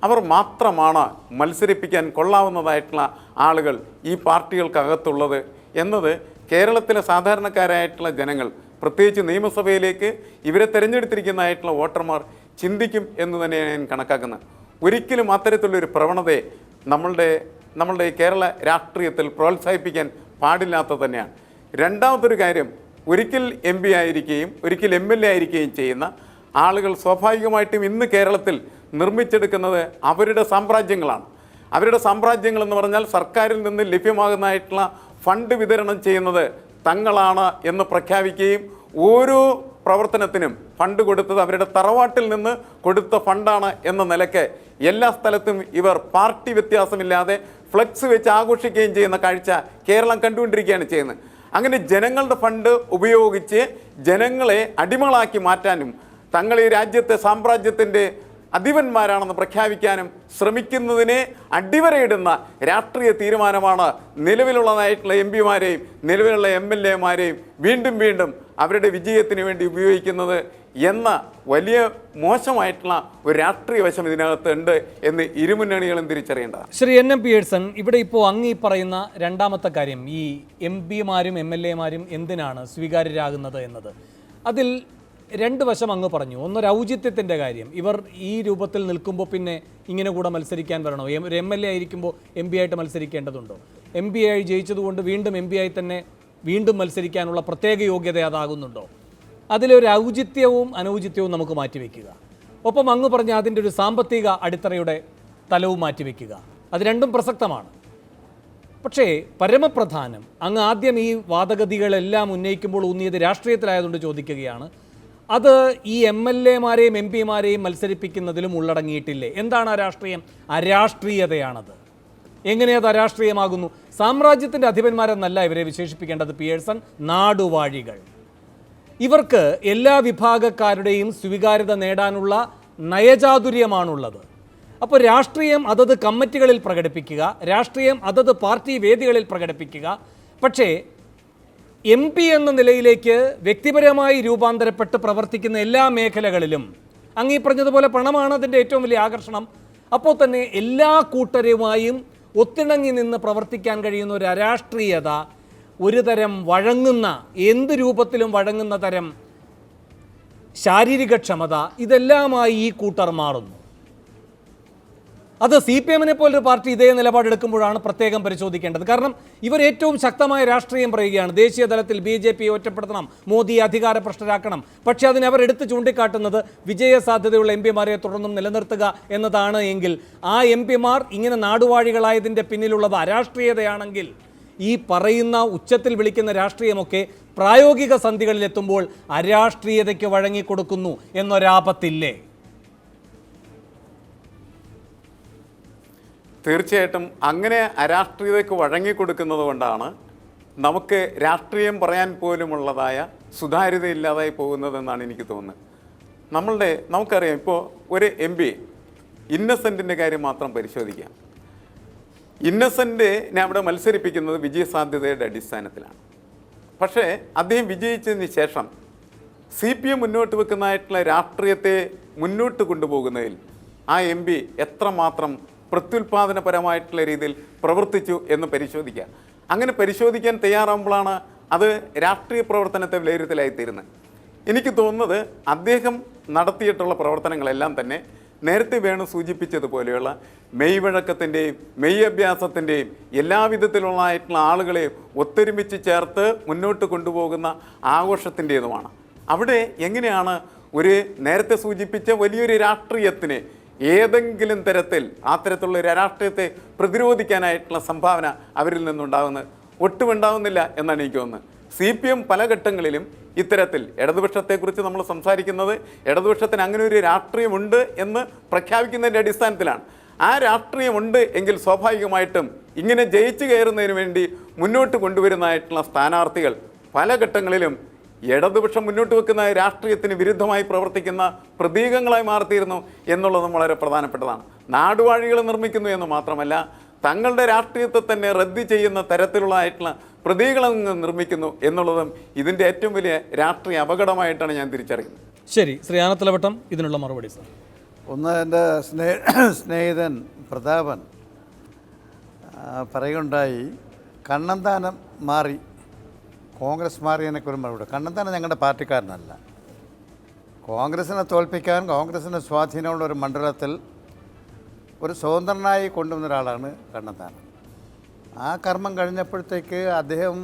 അവർ മാത്രമാണ് മത്സരിപ്പിക്കാൻ കൊള്ളാവുന്നതായിട്ടുള്ള ആളുകൾ ഈ പാർട്ടികൾക്കകത്തുള്ളത് എന്നത് കേരളത്തിലെ സാധാരണക്കാരായിട്ടുള്ള ജനങ്ങൾ, പ്രത്യേകിച്ച് നിയമസഭയിലേക്ക് ഇവരെ തിരഞ്ഞെടുത്തിരിക്കുന്നതായിട്ടുള്ള വോട്ടർമാർ ചിന്തിക്കും എന്ന് തന്നെയാണ് ഞാൻ കണക്കാക്കുന്നത്. ഒരിക്കലും അത്തരത്തിലുള്ളൊരു പ്രവണതയെ നമ്മളുടെ കേരള രാഷ്ട്രീയത്തിൽ പ്രോത്സാഹിപ്പിക്കാൻ പാടില്ലാത്തത് തന്നെയാണ്. രണ്ടാമതൊരു കാര്യം, ഒരിക്കൽ MP ആയിരിക്കുകയും ഒരിക്കൽ MLA ആയിരിക്കുകയും ചെയ്യുന്ന ആളുകൾ സ്വാഭാവികമായിട്ടും ഇന്ന് കേരളത്തിൽ നിർമ്മിച്ചെടുക്കുന്നത് അവരുടെ സാമ്രാജ്യങ്ങളാണ്. അവരുടെ സാമ്രാജ്യങ്ങളെന്ന് പറഞ്ഞാൽ സർക്കാരിൽ നിന്ന് ലഭ്യമാകുന്നതായിട്ടുള്ള ഫണ്ട് വിതരണം ചെയ്യുന്നത് തങ്ങളാണ് എന്ന് പ്രഖ്യാപിക്കുകയും ഓരോ പ്രവർത്തനത്തിനും ഫണ്ട് കൊടുത്തത് അവരുടെ തറവാട്ടിൽ നിന്ന് കൊടുത്ത ഫണ്ടാണ് എന്ന നിലയ്ക്ക് എല്ലാ സ്ഥലത്തും ഇവർ പാർട്ടി വ്യത്യാസമില്ലാതെ ഫ്ലെക്സ് വെച്ച് ആഘോഷിക്കുകയും ചെയ്യുന്ന കാഴ്ച കേരളം കണ്ടുകൊണ്ടിരിക്കുകയാണ് ചെയ്യുന്നത്. അങ്ങനെ ജനങ്ങളുടെ ഫണ്ട് ഉപയോഗിച്ച് ജനങ്ങളെ അടിമകളാക്കി മാറ്റാനും തങ്ങൾ ഈ രാജ്യത്തെ സാമ്രാജ്യത്തിൻ്റെ അധിപന്മാരാണെന്ന് പ്രഖ്യാപിക്കാനും ശ്രമിക്കുന്നതിനെ അടിവരയിടുന്ന രാഷ്ട്രീയ തീരുമാനമാണ് നിലവിലുള്ളതായിട്ടുള്ള MP-മാരെയും നിലവിലുള്ള MLA-മാരെയും വീണ്ടും വീണ്ടും അവരുടെ വിജയത്തിന് വേണ്ടി ഉപയോഗിക്കുന്നത് എന്ന വലിയ മോശമായിട്ടുള്ള ഒരു രാഷ്ട്രീയ വശം ഇതിനകത്ത് ഉണ്ട് എന്ന് ഇരുമുന്നണികളും തിരിച്ചറിയേണ്ടതാണ്. ശ്രീ NM പിയേഴ്സൺ, ഇവിടെ ഇപ്പോൾ അങ്ങ് ഈ പറയുന്ന രണ്ടാമത്തെ കാര്യം, ഈ MP-മാരും MLA-മാരും എന്തിനാണ് സ്വീകാര്യരാകുന്നത് എന്നത്, അതിൽ രണ്ട് വശം അങ്ങ് പറഞ്ഞു. ഒന്നൊരു ഔചിത്യത്തിൻ്റെ കാര്യം, ഇവർ ഈ രൂപത്തിൽ നിൽക്കുമ്പോൾ പിന്നെ ഇങ്ങനെ കൂടെ മത്സരിക്കാൻ വരണോ? ഒരു MLA ആയിരിക്കുമ്പോൾ MP ആയിട്ട് മത്സരിക്കേണ്ടതുണ്ടോ? MP ആയി ജയിച്ചതുകൊണ്ട് വീണ്ടും MP ആയി തന്നെ വീണ്ടും മത്സരിക്കാനുള്ള പ്രത്യേക യോഗ്യത അതാകുന്നുണ്ടോ? അതിലൊരു ഔചിത്യവും അനൗചിത്യവും നമുക്ക് മാറ്റിവെക്കുക. ഒപ്പം അങ്ങ് പറഞ്ഞ അതിൻ്റെ ഒരു സാമ്പത്തിക അടിത്തറയുടെ തലവും മാറ്റിവെക്കുക. അത് രണ്ടും പ്രസക്തമാണ്. പക്ഷേ പരമപ്രധാനം, അങ്ങ് ആദ്യം ഈ വാദഗതികളെല്ലാം ഉന്നയിക്കുമ്പോൾ ഊന്നിയത് രാഷ്ട്രീയത്തിലായതുകൊണ്ട് ചോദിക്കുകയാണ്, അത് ഈ MLA-മാരെയും MP-മാരെയും മത്സരിപ്പിക്കുന്നതിലും ഉള്ളടങ്ങിയിട്ടില്ലേ? എന്താണ് ആ രാഷ്ട്രീയം? അരാഷ്ട്രീയതയാണത്. എങ്ങനെയത് അരാഷ്ട്രീയമാകുന്നു? സാമ്രാജ്യത്തിൻ്റെ അധിപന്മാരെന്നല്ല ഇവരെ വിശേഷിപ്പിക്കേണ്ടത് പിയേഴ്സൺ, നാടുവാഴികൾ. ഇവർക്ക് എല്ലാ വിഭാഗക്കാരുടെയും സ്വീകാര്യത നേടാനുള്ള നയചാതുര്യമാണുള്ളത്. അപ്പോൾ രാഷ്ട്രീയം അതത് കമ്മിറ്റികളിൽ പ്രകടിപ്പിക്കുക, രാഷ്ട്രീയം അതത് പാർട്ടി വേദികളിൽ പ്രകടിപ്പിക്കുക. പക്ഷേ MP എന്ന നിലയിലേക്ക് വ്യക്തിപരമായി രൂപാന്തരപ്പെട്ട് പ്രവർത്തിക്കുന്ന എല്ലാ മേഖലകളിലും അങ്ങീ പറഞ്ഞതുപോലെ പണമാണ് അതിൻ്റെ ഏറ്റവും വലിയ ആകർഷണം. അപ്പോൾ തന്നെ എല്ലാ കൂട്ടരുമായും ഒത്തിണങ്ങി നിന്ന് പ്രവർത്തിക്കാൻ കഴിയുന്ന ഒരു അരാഷ്ട്രീയത, ഒരു തരം വഴങ്ങുന്ന, എന്ത് രൂപത്തിലും വഴങ്ങുന്ന തരം ശാരീരിക ക്ഷമത, ഇതെല്ലാമായി ഈ കൂട്ടർ മാറുന്നു. അത് CPM-നെ പോലൊരു പാർട്ടി ഇതേ നിലപാടെടുക്കുമ്പോഴാണ് പ്രത്യേകം പരിശോധിക്കേണ്ടത്. കാരണം ഇവർ ഏറ്റവും ശക്തമായ രാഷ്ട്രീയം പറയുകയാണ്. ദേശീയ തലത്തിൽ BJP ഒറ്റപ്പെടുത്തണം, മോദിയെ അധികാരഭ്രഷ്ടരാക്കണം. പക്ഷേ അതിനവർ എടുത്ത് ചൂണ്ടിക്കാട്ടുന്നത് വിജയസാധ്യതയുള്ള MP-മാരെ തുടർന്നും നിലനിർത്തുക എന്നതാണ്. എങ്കിൽ ആ MP-മാർ ഇങ്ങനെ നാടുവാഴികളായതിൻ്റെ പിന്നിലുള്ളത് അരാഷ്ട്രീയതയാണെങ്കിൽ, ഈ പറയുന്ന ഉച്ചത്തിൽ വിളിക്കുന്ന രാഷ്ട്രീയമൊക്കെ പ്രായോഗിക സന്ധികളിലെത്തുമ്പോൾ അരാഷ്ട്രീയതയ്ക്ക് വഴങ്ങിക്കൊടുക്കുന്നു എന്നൊരാപത്തില്ലേ? തീർച്ചയായിട്ടും അങ്ങനെ അരാഷ്ട്രീയതയ്ക്ക് വഴങ്ങിക്കൊടുക്കുന്നത് കൊണ്ടാണ് നമുക്ക് രാഷ്ട്രീയം പറയാൻ പോലുമുള്ളതായ സുതാര്യതയില്ലാതായി പോകുന്നതെന്നാണ് എനിക്ക് തോന്നുന്നത്. നമുക്കറിയാം, ഇപ്പോൾ ഒരു MP ഇന്നസെൻറ്റിൻ്റെ കാര്യം മാത്രം പരിശോധിക്കാം. ഇന്നസെൻറ്റിനെ അവിടെ മത്സരിപ്പിക്കുന്നത് വിജയസാധ്യതയുടെ അടിസ്ഥാനത്തിലാണ്. പക്ഷേ അദ്ദേഹം വിജയിച്ചതിന് ശേഷം CPM മുന്നോട്ട് വെക്കുന്നതായിട്ടുള്ള രാഷ്ട്രീയത്തെ മുന്നോട്ട് കൊണ്ടുപോകുന്നതിൽ ആ MP എത്രമാത്രം പ്രത്യുൽപാദനപരമായിട്ടുള്ള രീതിയിൽ പ്രവർത്തിച്ചു എന്ന് പരിശോധിക്കുക. അങ്ങനെ പരിശോധിക്കാൻ തയ്യാറാകുമ്പോഴാണ് അത് രാഷ്ട്രീയ പ്രവർത്തനത്തെ വിലയിരുത്തലായിത്തീരുന്നത്. എനിക്ക് തോന്നുന്നത് അദ്ദേഹം നടത്തിയിട്ടുള്ള പ്രവർത്തനങ്ങളെല്ലാം തന്നെ നേരത്തെ വേണു സൂചിപ്പിച്ചതുപോലെയുള്ള മെയ് വഴക്കത്തിൻ്റെയും മെയ് അഭ്യാസത്തിൻ്റെയും എല്ലാവിധത്തിലുള്ളതായിട്ടുള്ള ആളുകളെയും ഒത്തൊരുമിച്ച് ചേർത്ത് മുന്നോട്ട് കൊണ്ടുപോകുന്ന ആഘോഷത്തിൻ്റേതുമാണ്. അവിടെ എങ്ങനെയാണ് ഒരു നേരത്തെ സൂചിപ്പിച്ച വലിയൊരു രാഷ്ട്രീയത്തിന് ഏതെങ്കിലും തരത്തിൽ അത്തരത്തിലുള്ള ഒരു രാഷ്ട്രീയത്തെ പ്രതിരോധിക്കാനായിട്ടുള്ള സംഭാവന അവരിൽ നിന്നുണ്ടാകുന്നത്? ഒട്ടുമുണ്ടാകുന്നില്ല എന്നാണ് എനിക്ക് തോന്നുന്നത്. CPM പല ഘട്ടങ്ങളിലും ഇത്തരത്തിൽ ഇടതുപക്ഷത്തെക്കുറിച്ച് നമ്മൾ സംസാരിക്കുന്നത് ഇടതുപക്ഷത്തിന് അങ്ങനെ ഒരു രാഷ്ട്രീയമുണ്ട് എന്ന് പ്രഖ്യാപിക്കുന്നതിൻ്റെ അടിസ്ഥാനത്തിലാണ്. ആ രാഷ്ട്രീയമുണ്ട് എങ്കിൽ സ്വാഭാവികമായിട്ടും ഇങ്ങനെ ജയിച്ചു കയറുന്നതിന് വേണ്ടി മുന്നോട്ട് കൊണ്ടുവരുന്നതായിട്ടുള്ള സ്ഥാനാർത്ഥികൾ പല ഘട്ടങ്ങളിലും ഇടതുപക്ഷം മുന്നോട്ട് വെക്കുന്ന രാഷ്ട്രീയത്തിന് വിരുദ്ധമായി പ്രവർത്തിക്കുന്ന പ്രതീകങ്ങളായി മാറിത്തീരുന്നു എന്നുള്ളതും വളരെ പ്രധാനപ്പെട്ടതാണ്. നാടുവാഴികൾ നിർമ്മിക്കുന്നു എന്ന് മാത്രമല്ല, തങ്ങളുടെ രാഷ്ട്രീയത്തെ തന്നെ റദ്ദ് ചെയ്യുന്ന തരത്തിലുള്ളതായിട്ടുള്ള പ്രതീകങ്ങൾ നിർമ്മിക്കുന്നു എന്നുള്ളതും ഇതിൻ്റെ ഏറ്റവും വലിയ രാഷ്ട്രീയ അപകടമായിട്ടാണ് ഞാൻ തിരിച്ചറിയുന്നത്. ശരി, ശ്രീ ആനത്തലവട്ടം ഇതിനുള്ള മറുപടി സാർ. ഒന്ന് എൻ്റെ സ്നേഹിതൻ പ്രതാപൻ പറയുകയുണ്ടായി, കണ്ണന്താനം മാറി കോൺഗ്രസ് മാറിയതിനൊക്കെ ഒരു മറുപടി. കണ്ണന്താനം ഞങ്ങളുടെ പാർട്ടിക്കാരനല്ല. കോൺഗ്രസിനെ തോൽപ്പിക്കാൻ കോൺഗ്രസിൻ്റെ സ്വാധീനമുള്ള ഒരു മണ്ഡലത്തിൽ ഒരു സ്വതന്ത്രനായി കൊണ്ടുവന്ന ഒരാളാണ് കണ്ണന്താനം. ആ കർമ്മം കഴിഞ്ഞപ്പോഴത്തേക്ക് അദ്ദേഹം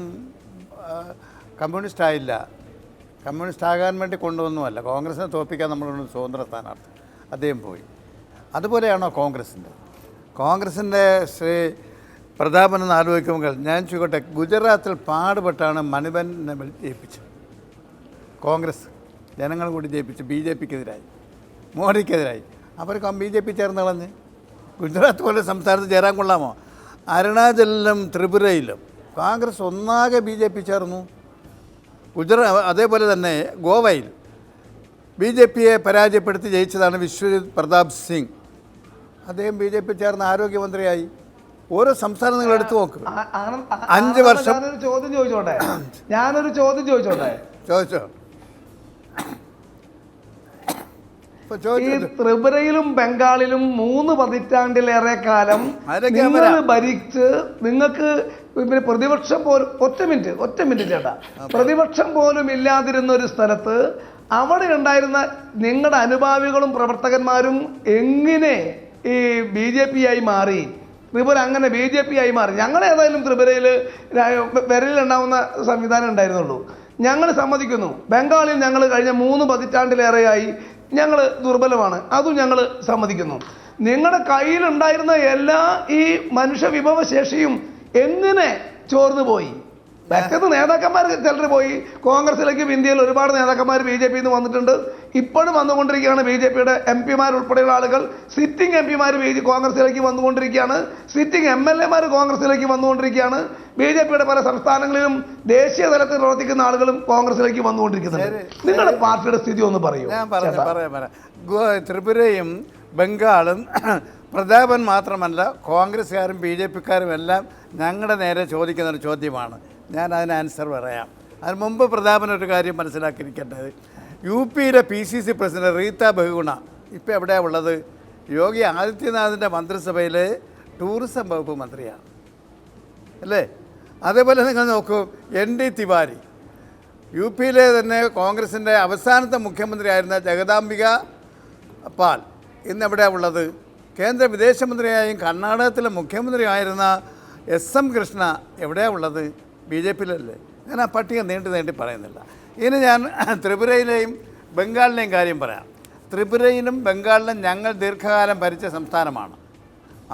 കമ്മ്യൂണിസ്റ്റ് ആയില്ല. കമ്മ്യൂണിസ്റ്റ് ആകാൻ വേണ്ടി കൊണ്ടുവന്നുമല്ല, കോൺഗ്രസിനെ തോൽപ്പിക്കാൻ നമ്മൾ സ്വതന്ത്ര സ്ഥാനാർത്ഥി, അദ്ദേഹം പോയി. അതുപോലെയാണോ കോൺഗ്രസിൻ്റെ ശ്രീ പ്രതാപനെന്ന് ആലോചിക്കുമ്പോൾ ഞാൻ ചോദിക്കട്ടെ, ഗുജറാത്തിൽ പാടുപെട്ടാണ് മണിബനെ ജയിപ്പിച്ചത്. കോൺഗ്രസ് ജനങ്ങൾ കൂടി ജയിപ്പിച്ചു, BJPക്കെതിരായി, മോഡിക്കെതിരായി. അവർക്ക് BJP ചേർന്ന് കളഞ്ഞ്. ഗുജറാത്ത് പോലെ സംസ്ഥാനത്ത് ചേരാൻ കൊള്ളാമോ? അരുണാചലിലും ത്രിപുരയിലും കോൺഗ്രസ് ഒന്നാകെ BJP ചേർന്നു. അതേപോലെ തന്നെ ഗോവയിൽ BJPയെ പരാജയപ്പെടുത്തി ജയിച്ചതാണ് വിശ്വജിത് പ്രതാപ് സിംഗ്. അദ്ദേഹം BJP ചേർന്ന് ആരോഗ്യമന്ത്രിയായി. ഓരോ സംസ്ഥാനം നിങ്ങൾ എടുത്തു നോക്ക്. 5 വർഷം. ഞാനൊരു ചോദ്യം ചോദിച്ചോട്ടെ. ചോദിച്ചോ. ഈ ത്രിപുരയിലും ബംഗാളിലും 3 പതിറ്റാണ്ടിലേറെ കാലം നിങ്ങൾ ഭരിച്ച് നിങ്ങൾക്ക് പിന്നെ പ്രതിപക്ഷം പോലും ഒറ്റ മിനിറ്റ് ചേട്ടാ, പ്രതിപക്ഷം പോലും ഇല്ലാതിരുന്ന ഒരു സ്ഥലത്ത് അവിടെ ഉണ്ടായിരുന്ന നിങ്ങളുടെ അനുഭാവികളും പ്രവർത്തകന്മാരും എങ്ങനെ ഈ BJP ആയി മാറി? ത്രിപുര അങ്ങനെ BJP ആയി മാറി. ഞങ്ങൾ ഏതായാലും ത്രിപുരയിൽ വിരലിലുണ്ടാവുന്ന സംവിധാനം ഉണ്ടായിരുന്നുള്ളൂ. ഞങ്ങൾ സമ്മതിക്കുന്നു, ബംഗാളിൽ ഞങ്ങൾ കഴിഞ്ഞ 3 പതിറ്റാണ്ടിലേറെയായി ഞങ്ങൾ ദുർബലമാണ്, അതും ഞങ്ങൾ സമ്മതിക്കുന്നു. നിങ്ങളുടെ കയ്യിലുണ്ടായിരുന്ന എല്ലാ ഈ മനുഷ്യ വിഭവശേഷിയും എങ്ങനെ ചോർന്നു പോയി? മറ്റേത് നേതാക്കന്മാർ ചിലർ പോയി. കോൺഗ്രസിലേക്ക് ഇന്ത്യയിൽ ഒരുപാട് നേതാക്കന്മാർ BJPയിൽ നിന്ന് വന്നിട്ടുണ്ട്. ഇപ്പോഴും വന്നുകൊണ്ടിരിക്കുകയാണ്. BJPയുടെ MP-മാർ ഉൾപ്പെടെയുള്ള ആളുകൾ, സിറ്റിംഗ് MP-മാർ കോൺഗ്രസിലേക്ക് വന്നുകൊണ്ടിരിക്കുകയാണ്. സിറ്റിംഗ് MLA-മാർ കോൺഗ്രസിലേക്ക് വന്നുകൊണ്ടിരിക്കുകയാണ്. BJPയുടെ പല സംസ്ഥാനങ്ങളിലും ദേശീയ തലത്തിൽ പ്രവർത്തിക്കുന്ന ആളുകളും കോൺഗ്രസിലേക്ക് വന്നുകൊണ്ടിരിക്കുന്നുണ്ട്. നിങ്ങളുടെ പാർട്ടിയുടെ സ്ഥിതി ഒന്ന് പറയൂ. ഞാൻ പറയാം. ത്രിപുരയും ബംഗാളും പ്രതാപൻ മാത്രമല്ല, കോൺഗ്രസ്സുകാരും BJPക്കാരും എല്ലാം ഞങ്ങളുടെ നേരെ ചോദിക്കുന്ന ഒരു ചോദ്യമാണ്. ഞാൻ അതിന് ആൻസർ പറയാം. അതിന് മുമ്പ് പ്രതാപനൊരു കാര്യം മനസ്സിലാക്കിയിരിക്കേണ്ടത്, UPയിലെ PCC പ്രസിഡന്റ് റീത്ത ബഹുഗുണ ഇപ്പോൾ എവിടെയാണ് ഉള്ളത്? യോഗി ആദിത്യനാഥിൻ്റെ മന്ത്രിസഭയിലെ ടൂറിസം വകുപ്പ് മന്ത്രിയാണ്, അല്ലേ? അതേപോലെ നിങ്ങൾ നോക്കൂ, ND തിവാരി UPയിലെ തന്നെ കോൺഗ്രസിൻ്റെ അവസാനത്തെ മുഖ്യമന്ത്രിയായിരുന്ന ജഗദാംബിക പാൽ ഇന്ന് എവിടെയാണ് ഉള്ളത്? കേന്ദ്ര വിദേശമന്ത്രിയായും കർണാടകത്തിലെ മുഖ്യമന്ത്രിയായിരുന്ന SM കൃഷ്ണ എവിടെയാണ് ഉള്ളത്? BJPയിലല്ലേ? ഞാൻ ആ പട്ടിക നീട്ടി പറയുന്നില്ല. ഇനി ഞാൻ ത്രിപുരയിലെയും ബംഗാളിലെയും കാര്യം പറയാം. ത്രിപുരയിലും ബംഗാളിലും ഞങ്ങൾ ദീർഘകാലം ഭരിച്ച സംസ്ഥാനമാണ്.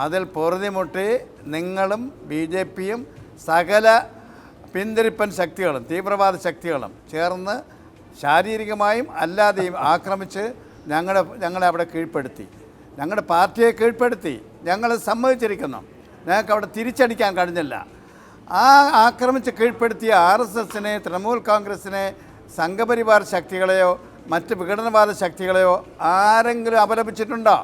അതിൽ പൊറുതിമുട്ടി നിങ്ങളും BJPയും സകല പിന്തിരിപ്പൻ ശക്തികളും തീവ്രവാദ ശക്തികളും ചേർന്ന് ശാരീരികമായും അല്ലാതെയും ആക്രമിച്ച് ഞങ്ങളെ അവിടെ കീഴ്പ്പെടുത്തി. ഞങ്ങളുടെ പാർട്ടിയെ കീഴ്പ്പെടുത്തി. ഞങ്ങൾ സമ്മതിച്ചിരിക്കുന്നു. ഞങ്ങൾക്ക് അവിടെ തിരിച്ചടിക്കാൻ കഴിഞ്ഞില്ല. ആ ആക്രമിച്ച് കീഴ്പ്പെടുത്തിയ RSSനെ, തൃണമൂൽ കോൺഗ്രസിനെ, സംഘപരിവാർ ശക്തികളെയോ മറ്റ് വിഘടനവാദ ശക്തികളെയോ ആരെങ്കിലും അപലപിച്ചിട്ടുണ്ടോ?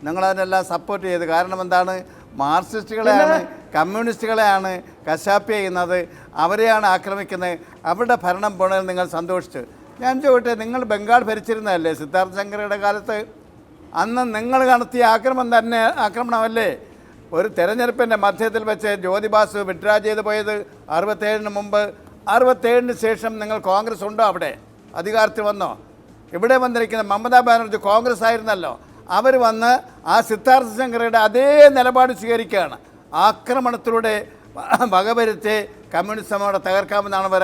ഞങ്ങളതിനെല്ലാം സപ്പോർട്ട് ചെയ്ത്. കാരണം എന്താണ്? മാർക്സിസ്റ്റുകളെയാണ്, കമ്മ്യൂണിസ്റ്റുകളെയാണ് കശാപ്പ് ചെയ്യുന്നത്, അവരെയാണ് ആക്രമിക്കുന്നത്. അവരുടെ ഭരണം പോണതിൽ നിങ്ങൾ സന്തോഷിച്ച്. ഞാൻ ചോദിട്ടെ, നിങ്ങൾ ബംഗാൾ ഭരിച്ചിരുന്നതല്ലേ സിദ്ധാർത്ഥ ശങ്കരയുടെ കാലത്ത്? അന്ന് നിങ്ങൾ നടത്തിയ ആക്രമണമല്ലേ ഒരു തെരഞ്ഞെടുപ്പിൻ്റെ മധ്യത്തിൽ വെച്ച് ജ്യോതിബാസു വിഡ്രാ ചെയ്ത് പോയത്? 67-ന് മുമ്പ്. 67-ന് ശേഷം നിങ്ങൾ കോൺഗ്രസ് ഉണ്ടോ അവിടെ? അധികാരത്തിൽ വന്നോ? ഇവിടെ വന്നിരിക്കുന്ന മമതാ ബാനർജി കോൺഗ്രസ് ആയിരുന്നല്ലോ. അവർ വന്ന് ആ സിദ്ധാർത്ഥ ശങ്കരയുടെ അതേ നിലപാട് സ്വീകരിക്കുകയാണ്. ആക്രമണത്തിലൂടെ വകവരുത്തി കമ്മ്യൂണിസമോടെ തകർക്കാമെന്നാണ് അവർ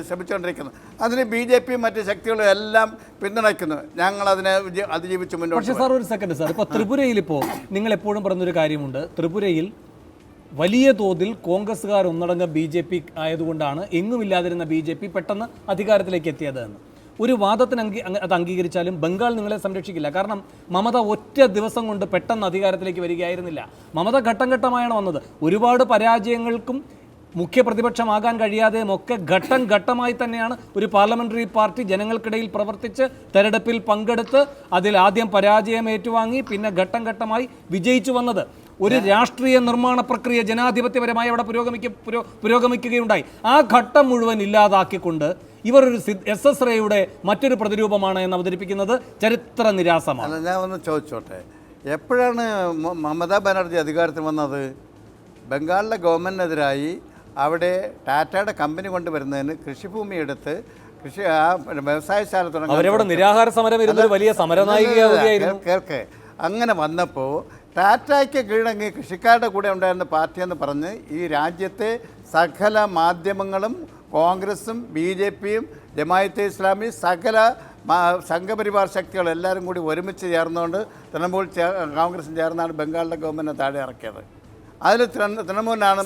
ശ്രമിച്ചുകൊണ്ടിരിക്കുന്നത്. അതിന് BJPയും മറ്റ് ശക്തികളും എല്ലാം പിന്തുണയ്ക്കുന്നു. ഞങ്ങൾ അതിനെ അതിജീവിച്ച് മുന്നോട്ട്. പക്ഷേ സാർ, ഒരു സെക്കൻഡ് സാർ, ഇപ്പോൾ ത്രിപുരയിൽ ഇപ്പോൾ നിങ്ങൾ എപ്പോഴും പറഞ്ഞൊരു കാര്യമുണ്ട്, ത്രിപുരയിൽ വലിയ തോതിൽ കോൺഗ്രസ്സുകാർ ഒന്നടങ്കം BJP ആയതുകൊണ്ടാണ് എങ്ങുമില്ലാതിരുന്ന BJP പെട്ടെന്ന് അധികാരത്തിലേക്ക് എത്തിയത് എന്ന് ഒരു വാദത്തിന് അത് അംഗീകരിച്ചാലും ബംഗാൾ നിങ്ങളെ സംരക്ഷിക്കില്ല. കാരണം മമത ഒറ്റ ദിവസം കൊണ്ട് പെട്ടെന്ന് അധികാരത്തിലേക്ക് വരികയായിരുന്നില്ല. മമത ഘട്ടം ഘട്ടമായാണ് വന്നത്. ഒരുപാട് പരാജയങ്ങൾക്കും മുഖ്യ പ്രതിപക്ഷമാകാൻ കഴിയാതെയും ഒക്കെ ഘട്ടം ഘട്ടമായി തന്നെയാണ് ഒരു പാർലമെന്ററി പാർട്ടി ജനങ്ങൾക്കിടയിൽ പ്രവർത്തിച്ച് തെരഞ്ഞെടുപ്പിൽ പങ്കെടുത്ത് അതിൽ ആദ്യം പരാജയം ഏറ്റുവാങ്ങി പിന്നെ ഘട്ടം ഘട്ടമായി വിജയിച്ചു വന്നത്. ഒരു രാഷ്ട്രീയ നിർമ്മാണ പ്രക്രിയ ജനാധിപത്യപരമായി അവിടെ പുരോഗമിക്കുകയുണ്ടായി. ആ ഘട്ടം മുഴുവൻ ഇല്ലാതാക്കിക്കൊണ്ട് ഇവർ ഒരു SS റേയുടെ മറ്റൊരു പ്രതിരൂപമാണ് എന്ന് അവതരിപ്പിക്കുന്നത് ചരിത്ര നിരാസമാണ്. അല്ല, ഞാൻ ഒന്ന് ചോദിച്ചോട്ടെ, എപ്പോഴാണ് മമതാ ബാനർജി അധികാരത്തിൽ വന്നത്? ബംഗാളിലെ ഗവൺമെൻറ്റിനെതിരായി അവിടെ ടാറ്റയുടെ കമ്പനി കൊണ്ടുവരുന്നതിന് കൃഷിഭൂമി എടുത്ത് വ്യവസായശാല അവരവിടെ നിരാഹാര സമരം ഇരുന്നൊരു വലിയ സമരനായികയായിരുന്നു. കേൾക്ക്, അങ്ങനെ വന്നപ്പോൾ ടാറ്റയ്ക്ക് കീഴടങ്ങി കൃഷിക്കാരുടെ കൂടെ ഉണ്ടായിരുന്ന പാർട്ടിയെന്ന് പറഞ്ഞ് ഈ രാജ്യത്തെ സകല മാധ്യമങ്ങളും കോൺഗ്രസും BJPയും ജമായത്തെ ഇസ്ലാമി സകല സംഘപരിവാർ ശക്തികൾ എല്ലാവരും കൂടി ഒരുമിച്ച് ചേർന്നുകൊണ്ട് തൃണമൂൽ കോൺഗ്രസും ചേർന്നാണ് ബംഗാളിലെ ഗവൺമെൻറ് താഴെ ഇറക്കിയത്. അതിൽ തൃണമൂലാണ്.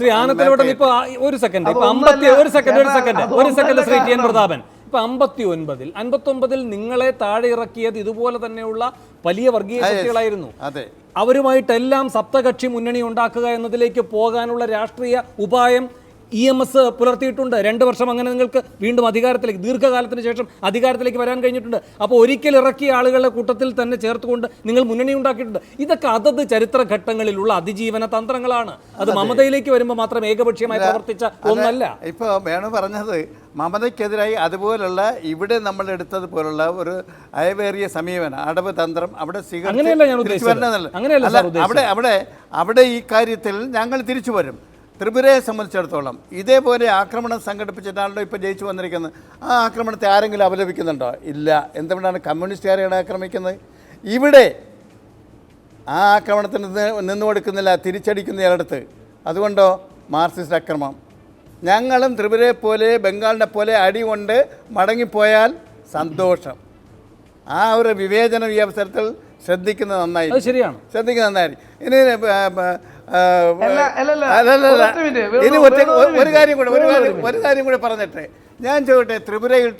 ഒരു സെക്കൻഡ് ശ്രീ TN പ്രതാപൻ, ഇപ്പൊ 59-ൽ നിങ്ങളെ താഴെ ഇറക്കിയത് ഇതുപോലെ തന്നെയുള്ള വലിയ വർഗീയ ശക്തികളായിരുന്നു. അവരുമായിട്ടെല്ലാം സപ്തകക്ഷി മുന്നണി ഉണ്ടാക്കുക എന്നതിലേക്ക് പോകാനുള്ള രാഷ്ട്രീയ ഉപായം EMS പുലർത്തിയിട്ടുണ്ട്. 2 വർഷം അങ്ങനെ നിങ്ങൾക്ക് വീണ്ടും അധികാരത്തിലേക്ക് ദീർഘകാലത്തിന് ശേഷം അധികാരത്തിലേക്ക് വരാൻ കഴിഞ്ഞിട്ടുണ്ട്. അപ്പോൾ ഒരിക്കൽ ഇറക്കിയ ആളുകളുടെ കൂട്ടത്തിൽ തന്നെ ചേർത്തുകൊണ്ട് നിങ്ങൾ മുന്നണി ഉണ്ടാക്കിയിട്ടുണ്ട്. ഇതൊക്കെ അതത് ചരിത്ര ഘട്ടങ്ങളിലുള്ള അതിജീവന തന്ത്രങ്ങളാണ്. അത് മമതയിലേക്ക് വരുമ്പോൾ മാത്രം ഏകപക്ഷീയമായി പ്രവർത്തിച്ച ഒന്നല്ല. ഇപ്പോൾ വേണു പറഞ്ഞത് മമതയ്ക്കെതിരായി അതുപോലുള്ള ഇവിടെ നമ്മൾ എടുത്തതുപോലുള്ള ഒരു അയവേറിയ സമീപനം, അടവ് തന്ത്രം അവിടെ അവിടെ ഈ കാര്യത്തിൽ ഞങ്ങൾ തിരിച്ചു വരും. ത്രിപുരയെ സംബന്ധിച്ചിടത്തോളം ഇതേപോലെ ആക്രമണം സംഘടിപ്പിച്ചിട്ടാണല്ലോ ഇപ്പോൾ ജയിച്ചു വന്നിരിക്കുന്നത്. ആ ആക്രമണത്തെ ആരെങ്കിലും അപലപിക്കുന്നുണ്ടോ? ഇല്ല. എന്തുകൊണ്ടാണ് കമ്മ്യൂണിസ്റ്റുകാരെയാണ് ആക്രമിക്കുന്നത്? ഇവിടെ ആ ആക്രമണത്തിന് നിന്നു കൊടുക്കുന്നില്ല, തിരിച്ചടിക്കുന്നയാളടുത്ത്. അതുകൊണ്ടോ മാർക്സിസ്റ്റ് അക്രമം. ഞങ്ങളും ത്രിപുരയെ പോലെ ബംഗാളിനെ പോലെ അടികൊണ്ട് മടങ്ങിപ്പോയാൽ സന്തോഷം. ആ ഒരു വിവേചനം ഈ അവസരത്തിൽ ശ്രദ്ധിക്കുന്നത് നന്നായി. ശരിയാണ്, ശ്രദ്ധിക്കുന്നത് നന്നായിരിക്കും. ഇനി ഒരു കാര്യം കൂടെ പറഞ്ഞിട്ട് ഞാൻ ചോദിട്ടെ, ത്രിപുരയിൽ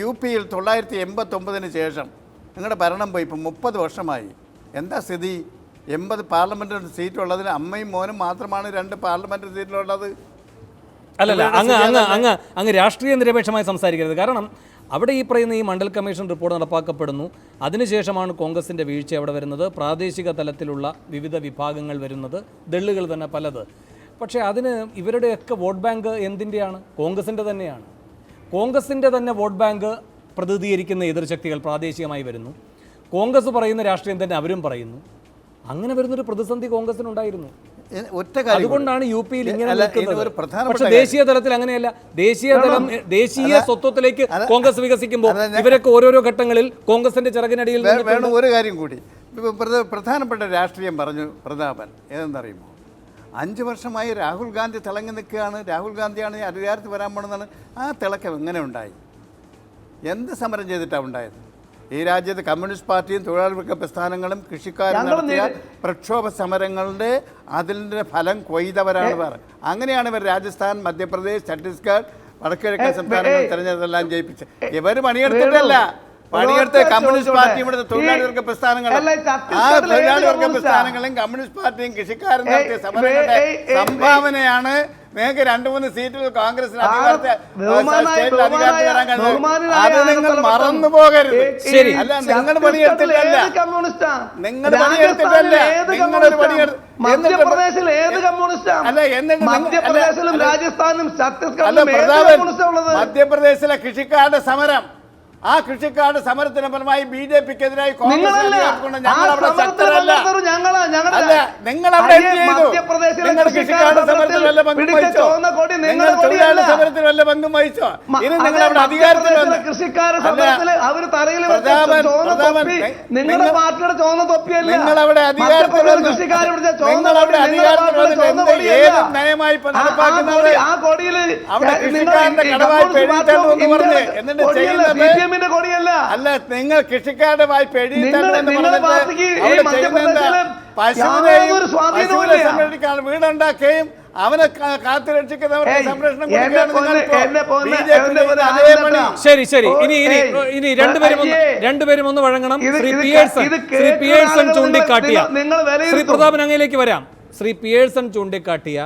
UP 989 ശേഷം നിങ്ങളുടെ ഭരണം പോയി ഇപ്പം 30 വർഷമായി. എന്താ സ്ഥിതി? 80 പാർലമെന്റ് സീറ്റുള്ളതിൽ അമ്മയും മോനും മാത്രമാണ് 2 പാർലമെന്റ് സീറ്റിലുള്ളത്. അല്ലല്ല, അങ്ങ് രാഷ്ട്രീയ നിരപേക്ഷമായി സംസാരിക്കരുത്. കാരണം അവിടെ ഈ പറയുന്ന ഈ മണ്ഡൽ കമ്മീഷൻ റിപ്പോർട്ട് നടപ്പാക്കപ്പെടുന്നു. അതിനുശേഷമാണ് കോൺഗ്രസിൻ്റെ വീഴ്ച അവിടെ വരുന്നത്. പ്രാദേശിക തലത്തിലുള്ള വിവിധ വിഭാഗങ്ങൾ വരുന്നത്, ദള്ളുകൾ തന്നെ പലത്. പക്ഷേ അതിന് ഇവരുടെയൊക്കെ വോട്ട് ബാങ്ക് എന്തിൻ്റെയാണ്? കോൺഗ്രസിൻ്റെ തന്നെയാണ്. കോൺഗ്രസിൻ്റെ തന്നെ വോട്ട് ബാങ്ക് പ്രതിനിധീകരിക്കുന്ന എതിർശക്തികൾ പ്രാദേശികമായി വരുന്നു. കോൺഗ്രസ് പറയുന്ന രാഷ്ട്രീയം തന്നെ അവരും പറയുന്നു. അങ്ങനെ വരുന്നൊരു പ്രതിസന്ധി കോൺഗ്രസിനുണ്ടായിരുന്നു. അതുകൊണ്ടാണ് UP യിൽ ഇങ്ങനെ നിൽക്കുന്നത്. പക്ഷെ ദേശീയ തലത്തിൽ അങ്ങനെയല്ല. ദേശീയ സ്വത്വത്തിലേക്ക് കോൺഗ്രസ് വികസിക്കുമ്പോൾ ഇവരൊക്കെ ഓരോരോ ഘട്ടങ്ങളിൽ കോൺഗ്രസിന്റെ ചിറകിനടിയിൽ വേണം. ഒരു കാര്യം കൂടി പ്രധാനപ്പെട്ട രാഷ്ട്രീയം പറഞ്ഞു പ്രതാപൻ, ഏതെന്നറിയുമോ? 5 വർഷമായി രാഹുൽ ഗാന്ധി തിളങ്ങി നിൽക്കുകയാണ്. രാഹുൽ ഗാന്ധിയാണ് അധികാരത്തിൽ വരാൻ പോണെന്നാണ്. ആ തിളക്കം എങ്ങനെ ഉണ്ടായി? എന്ത് സമരം ചെയ്തിട്ടാണ് ഉണ്ടായത്? ഈ രാജ്യത്ത് കമ്മ്യൂണിസ്റ്റ് പാർട്ടിയും തൊഴിലാളി വർഗ പ്രസ്ഥാനങ്ങളും കൃഷിക്കാരും നടത്തിയ പ്രക്ഷോഭ സമരങ്ങളുടെ അതിൻ്റെ ഫലം കൊയ്തവരാണ് ഇവർ. അങ്ങനെയാണ് ഇവർ രാജസ്ഥാൻ, മധ്യപ്രദേശ്, ഛത്തീസ്ഗഡ്, വടക്കുകിഴക്കൻ സംസ്ഥാനങ്ങൾ തെരഞ്ഞെടുപ്പെല്ലാം ജയിപ്പിച്ചത്. ഇവർ പണിയെടുത്തിട്ടല്ല. പണിയെടുത്ത കമ്മ്യൂണിസ്റ്റ് പാർട്ടി ഇവിടുത്തെ തൊഴിലാളി വർഗ പ്രസ്ഥാനങ്ങളും ആ തൊഴിലാളി വർഗ പ്രസ്ഥാനങ്ങളും കമ്മ്യൂണിസ്റ്റ് പാർട്ടിയും കൃഷിക്കാരും നടത്തിയ സമരങ്ങളുടെ സംഭാവനയാണ് നിങ്ങൾക്ക് 2-3 സീറ്റുകൾ കോൺഗ്രസിന് അധികാരത്തിൽ വരാൻ കഴിഞ്ഞത്. അത് നിങ്ങൾ മറന്നു പോകരുത്. ശരി, അല്ല, നിങ്ങൾ പണിയെടുത്തിട്ടല്ല. നിങ്ങൾ പണിയെടുത്തിട്ടല്ല. നിങ്ങളൊരു മധ്യപ്രദേശിൽ ഏത് കമ്മ്യൂണിസ്റ്റാണ്? മധ്യപ്രദേശിലും രാജസ്ഥാനിലും ഛത്തീസ്ഗഡിലും മധ്യപ്രദേശിലെ കൃഷിക്കാരുടെ സമരം, ആ കൃഷിക്കാരുടെ സമരത്തിന് ഫലമായി BJPക്കെതിരായി സമരത്തിൽ വല്ല പങ്കും വഹിച്ചോ? ഇനി നിങ്ങൾ അവിടെ അധികാരത്തിൽ നിങ്ങളുടെ പാർട്ടിയുടെ ചോന്ന തൊപ്പിയല്ല. നിങ്ങൾ അവിടെ അധികാരത്തിൽ ഏത് നയമായി നടപ്പാക്കുന്നത്? ആ കൊടിയിൽ അവിടെ കൃഷിക്കാരന്റെ കടവായ്പ എഴുതിത്തള്ളൂ എന്ന് പറഞ്ഞ് എന്നിട്ട് ചെയ്യുന്നത് എമ്മിന്റെ കൊടിയല്ല. അല്ല, നിങ്ങൾ കൃഷിക്കാരുടെ വായ്പ നിങ്ങളുടെ പാർട്ടിക്ക് ഈ മധ്യപ്രദേശിലെ യാതൊരു സ്വാധീനവുമില്ല. സംരക്ഷിക്കാൻ വീടുണ്ടാക്കുകയും അവനെ കാത്തുരക്ഷിക്കുന്നവർക്ക് സംരക്ഷണം ശരി ശരി ഇനി രണ്ടുപേരും ഒന്ന് വഴങ്ങണം. ശ്രീ പിയേഴ്സൺ ചൂണ്ടിക്കാട്ടിയ ശ്രീ പ്രതാപൻ അങ്ങയിലേക്ക് വരാം. ശ്രീ പിയേഴ്സൺ ചൂണ്ടിക്കാട്ടിയ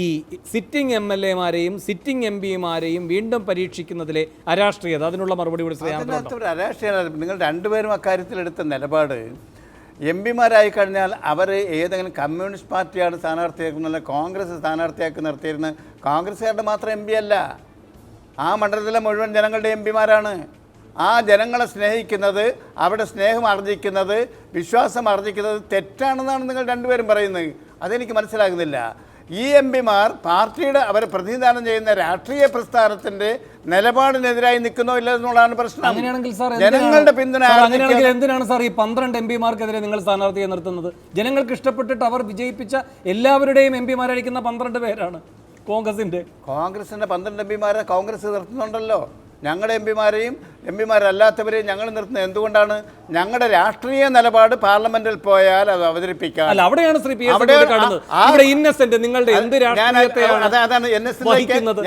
ഈ സിറ്റിംഗ് MLA-മാരെയും സിറ്റിംഗ് MP-മാരെയും വീണ്ടും പരീക്ഷിക്കുന്നതിലെ അരാഷ്ട്രീയത, അതിനുള്ള മറുപടി കൂടി ശ്രീ അരാഷ്ട്രീയ നിങ്ങൾ രണ്ടുപേരും അക്കാര്യത്തിൽ എടുത്ത നിലപാട് MP-മാരായി കഴിഞ്ഞാൽ അവർ ഏതെങ്കിലും കമ്മ്യൂണിസ്റ്റ് പാർട്ടിയാണ് സ്ഥാനാർത്ഥിയാക്കുന്നത്, കോൺഗ്രസ് സ്ഥാനാർത്ഥിയാക്കി നിർത്തിയിരുന്നത്. കോൺഗ്രസ്സുകാരുടെ മാത്രം MP അല്ല, ആ മണ്ഡലത്തിലെ മുഴുവൻ ജനങ്ങളുടെ MP-മാരാണ്. ആ ജനങ്ങളെ സ്നേഹിക്കുന്നത്, അവിടെ സ്നേഹം ആർജിക്കുന്നത്, വിശ്വാസം ആർജിക്കുന്നത് തെറ്റാണെന്നാണ് നിങ്ങൾ രണ്ടുപേരും പറയുന്നത്. അതെനിക്ക് മനസ്സിലാകുന്നില്ല. ഈ MP-മാർ പാർട്ടിയുടെ അവർ പ്രതിനിധാനം ചെയ്യുന്ന രാഷ്ട്രീയ പ്രസ്ഥാനത്തിന്റെ നിലപാടിനെതിരായി നിൽക്കുന്നോ ഇല്ല എന്നുള്ളതാണ് പ്രശ്നം. ജനങ്ങളുടെ പിന്തുണ എന്തിനാണ് സാർ ഈ 12 MP-മാർക്കെതിരെ നിങ്ങൾ സ്ഥാനാർത്ഥിയെ നിർത്തുന്നത്? ജനങ്ങൾക്ക് ഇഷ്ടപ്പെട്ടിട്ട് അവർ വിജയിപ്പിച്ച എല്ലാവരുടെയും MP-മാരായിരിക്കുന്ന 12 പേരാണ് കോൺഗ്രസിന്റെ 12 MP-മാരെ കോൺഗ്രസ് നിർത്തുന്നുണ്ടല്ലോ. ഞങ്ങളുടെ MP-മാരെയും MP-മാരല്ലാത്തവരെയും ഞങ്ങൾ നിർത്തുന്നത് എന്തുകൊണ്ടാണ്? ഞങ്ങളുടെ രാഷ്ട്രീയ നിലപാട് പാർലമെന്റിൽ പോയാൽ അത് അവതരിപ്പിക്കാം. അവിടെയാണ്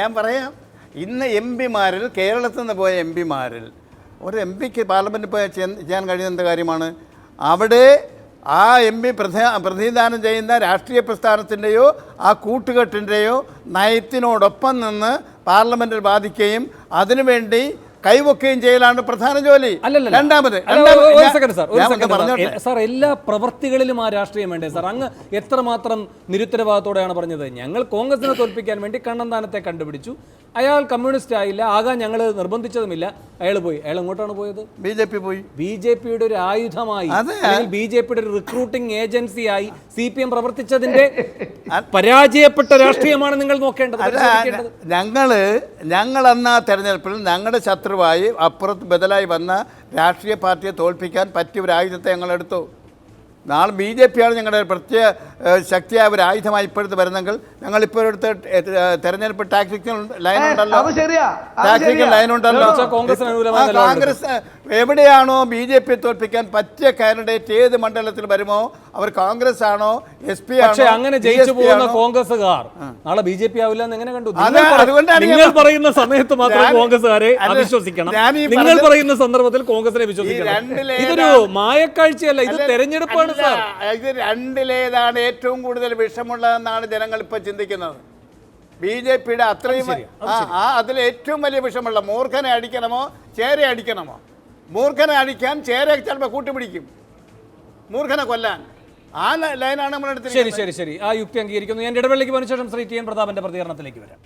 ഞാൻ പറയാം. ഇന്ന് MP-മാരിൽ, കേരളത്തിൽ നിന്ന് പോയ MP-മാരിൽ ഒരു MP-ക്ക് പാർലമെന്റിൽ പോയാൽ ചെയ്യാൻ കഴിയുന്ന എന്ത് കാര്യമാണ്? അവിടെ ആ MP പ്രതിനിധാനം ചെയ്യുന്ന രാഷ്ട്രീയ പ്രസ്ഥാനത്തിൻ്റെയോ ആ കൂട്ടുകെട്ടിൻ്റെയോ നയത്തിനോടൊപ്പം നിന്ന് പാർലമെന്റിൽ ബാധിക്കുകയും അതിനുവേണ്ടി കൈവക്കുകയും ചെയ്യലാണ് പ്രധാന ജോലി. രണ്ടാമത് സാർ, എല്ലാ പ്രവർത്തികളിലും ആ രാഷ്ട്രീയം വേണ്ടേ സാർ? അങ്ങ് എത്രമാത്രം നിരുത്തരവാദത്തോടെയാണ് പറഞ്ഞത്? ഞങ്ങൾ കോൺഗ്രസിനെ തോൽപ്പിക്കാൻ വേണ്ടി കണ്ണന്താനത്തെ കണ്ടുപിടിച്ചു, അയാൾ കമ്മ്യൂണിസ്റ്റ് ആയില്ല, ആകാൻ ഞങ്ങൾ നിർബന്ധിച്ചതുമില്ല, അയാൾ പോയി. അയാൾ എങ്ങോട്ടാണ് പോയത്? BJP പോയി. BJP-യുടെ ഒരു ആയുധമായി, BJP-യുടെ ഒരു റിക്രൂട്ടിംഗ് ഏജൻസിയായി CPM പ്രവർത്തിച്ചതിന്റെ പരാജയപ്പെട്ട രാഷ്ട്രീയമാണ് നിങ്ങൾ നോക്കേണ്ടത്. ഞങ്ങൾ അന്ന് ആ തെരഞ്ഞെടുപ്പിൽ ഞങ്ങളുടെ ശത്രുവായി അപ്പുറത്ത് ബദലായി വന്ന രാഷ്ട്രീയ പാർട്ടിയെ തോൽപ്പിക്കാൻ പറ്റിയ ഒരു ആയുധത്തെ ഞങ്ങൾ എടുത്തു. നാളെ BJP-യാണ് ഞങ്ങളുടെ പ്രത്യേക ശക്തിയായ ഒരു ആയുധമായി ഇപ്പോഴത്തെ വരുന്നെങ്കിൽ ഞങ്ങളിപ്പോൾ എടുത്ത് തെരഞ്ഞെടുപ്പ് ടാക്ടിക്കൽ ലൈൻ ഉണ്ടല്ലോ, കോൺഗ്രസ് എവിടെയാണോ BJP തോൽപ്പിക്കാൻ പറ്റിയ കാൻഡിഡേറ്റ് ഏത് മണ്ഡലത്തിൽ വരുമോ അവർ കോൺഗ്രസ് ആണോ SP ആണോ? അങ്ങനെ ജയിച്ചു പോകുന്ന കോൺഗ്രസ്സുകാർ നാളെ BJP ആവില്ല എന്ന് എങ്ങനെ കണ്ടു? നിങ്ങൾ പറയുന്ന സമയത്ത് മാത്രം കോൺഗ്രസ്സുകാരെ അവിശ്വസിക്കണം, നിങ്ങൾ പറയുന്ന സന്ദർഭത്തിൽ കോൺഗ്രസിനെ വിശ്വസിക്കണം. ഇതൊരു മായക്കാഴ്ചയല്ല, ഇത് തെരഞ്ഞെടുപ്പാണ്. ഇത് രണ്ടിലേതാണ് ഏറ്റവും കൂടുതൽ വിഷമുള്ളതെന്നാണ് ജനങ്ങൾ ഇപ്പൊ ചിന്തിക്കുന്നത്. BJP-യുടെ അത്രയും അതിൽ ഏറ്റവും വലിയ വിഷമുള്ള മൂർഖനെ അടിക്കണമോ ചേര അടിക്കണമോ? മൂർഖനെ അടിക്കാൻ ചേര ചിലപ്പോൾ കൂട്ടുപിടിക്കും, മൂർഖനെ കൊല്ലാൻ. ആ ലൈനാണ് നമ്മളെടുത്ത്. ശരി, ആ യുക്തി അംഗീകരിക്കുന്നു. ഞാൻ ഇടവേളയ്ക്ക് പോയതിനു ശേഷം ശ്രീ TN പ്രതാപന്റെ പ്രതികരണത്തിലേക്ക് വരാം.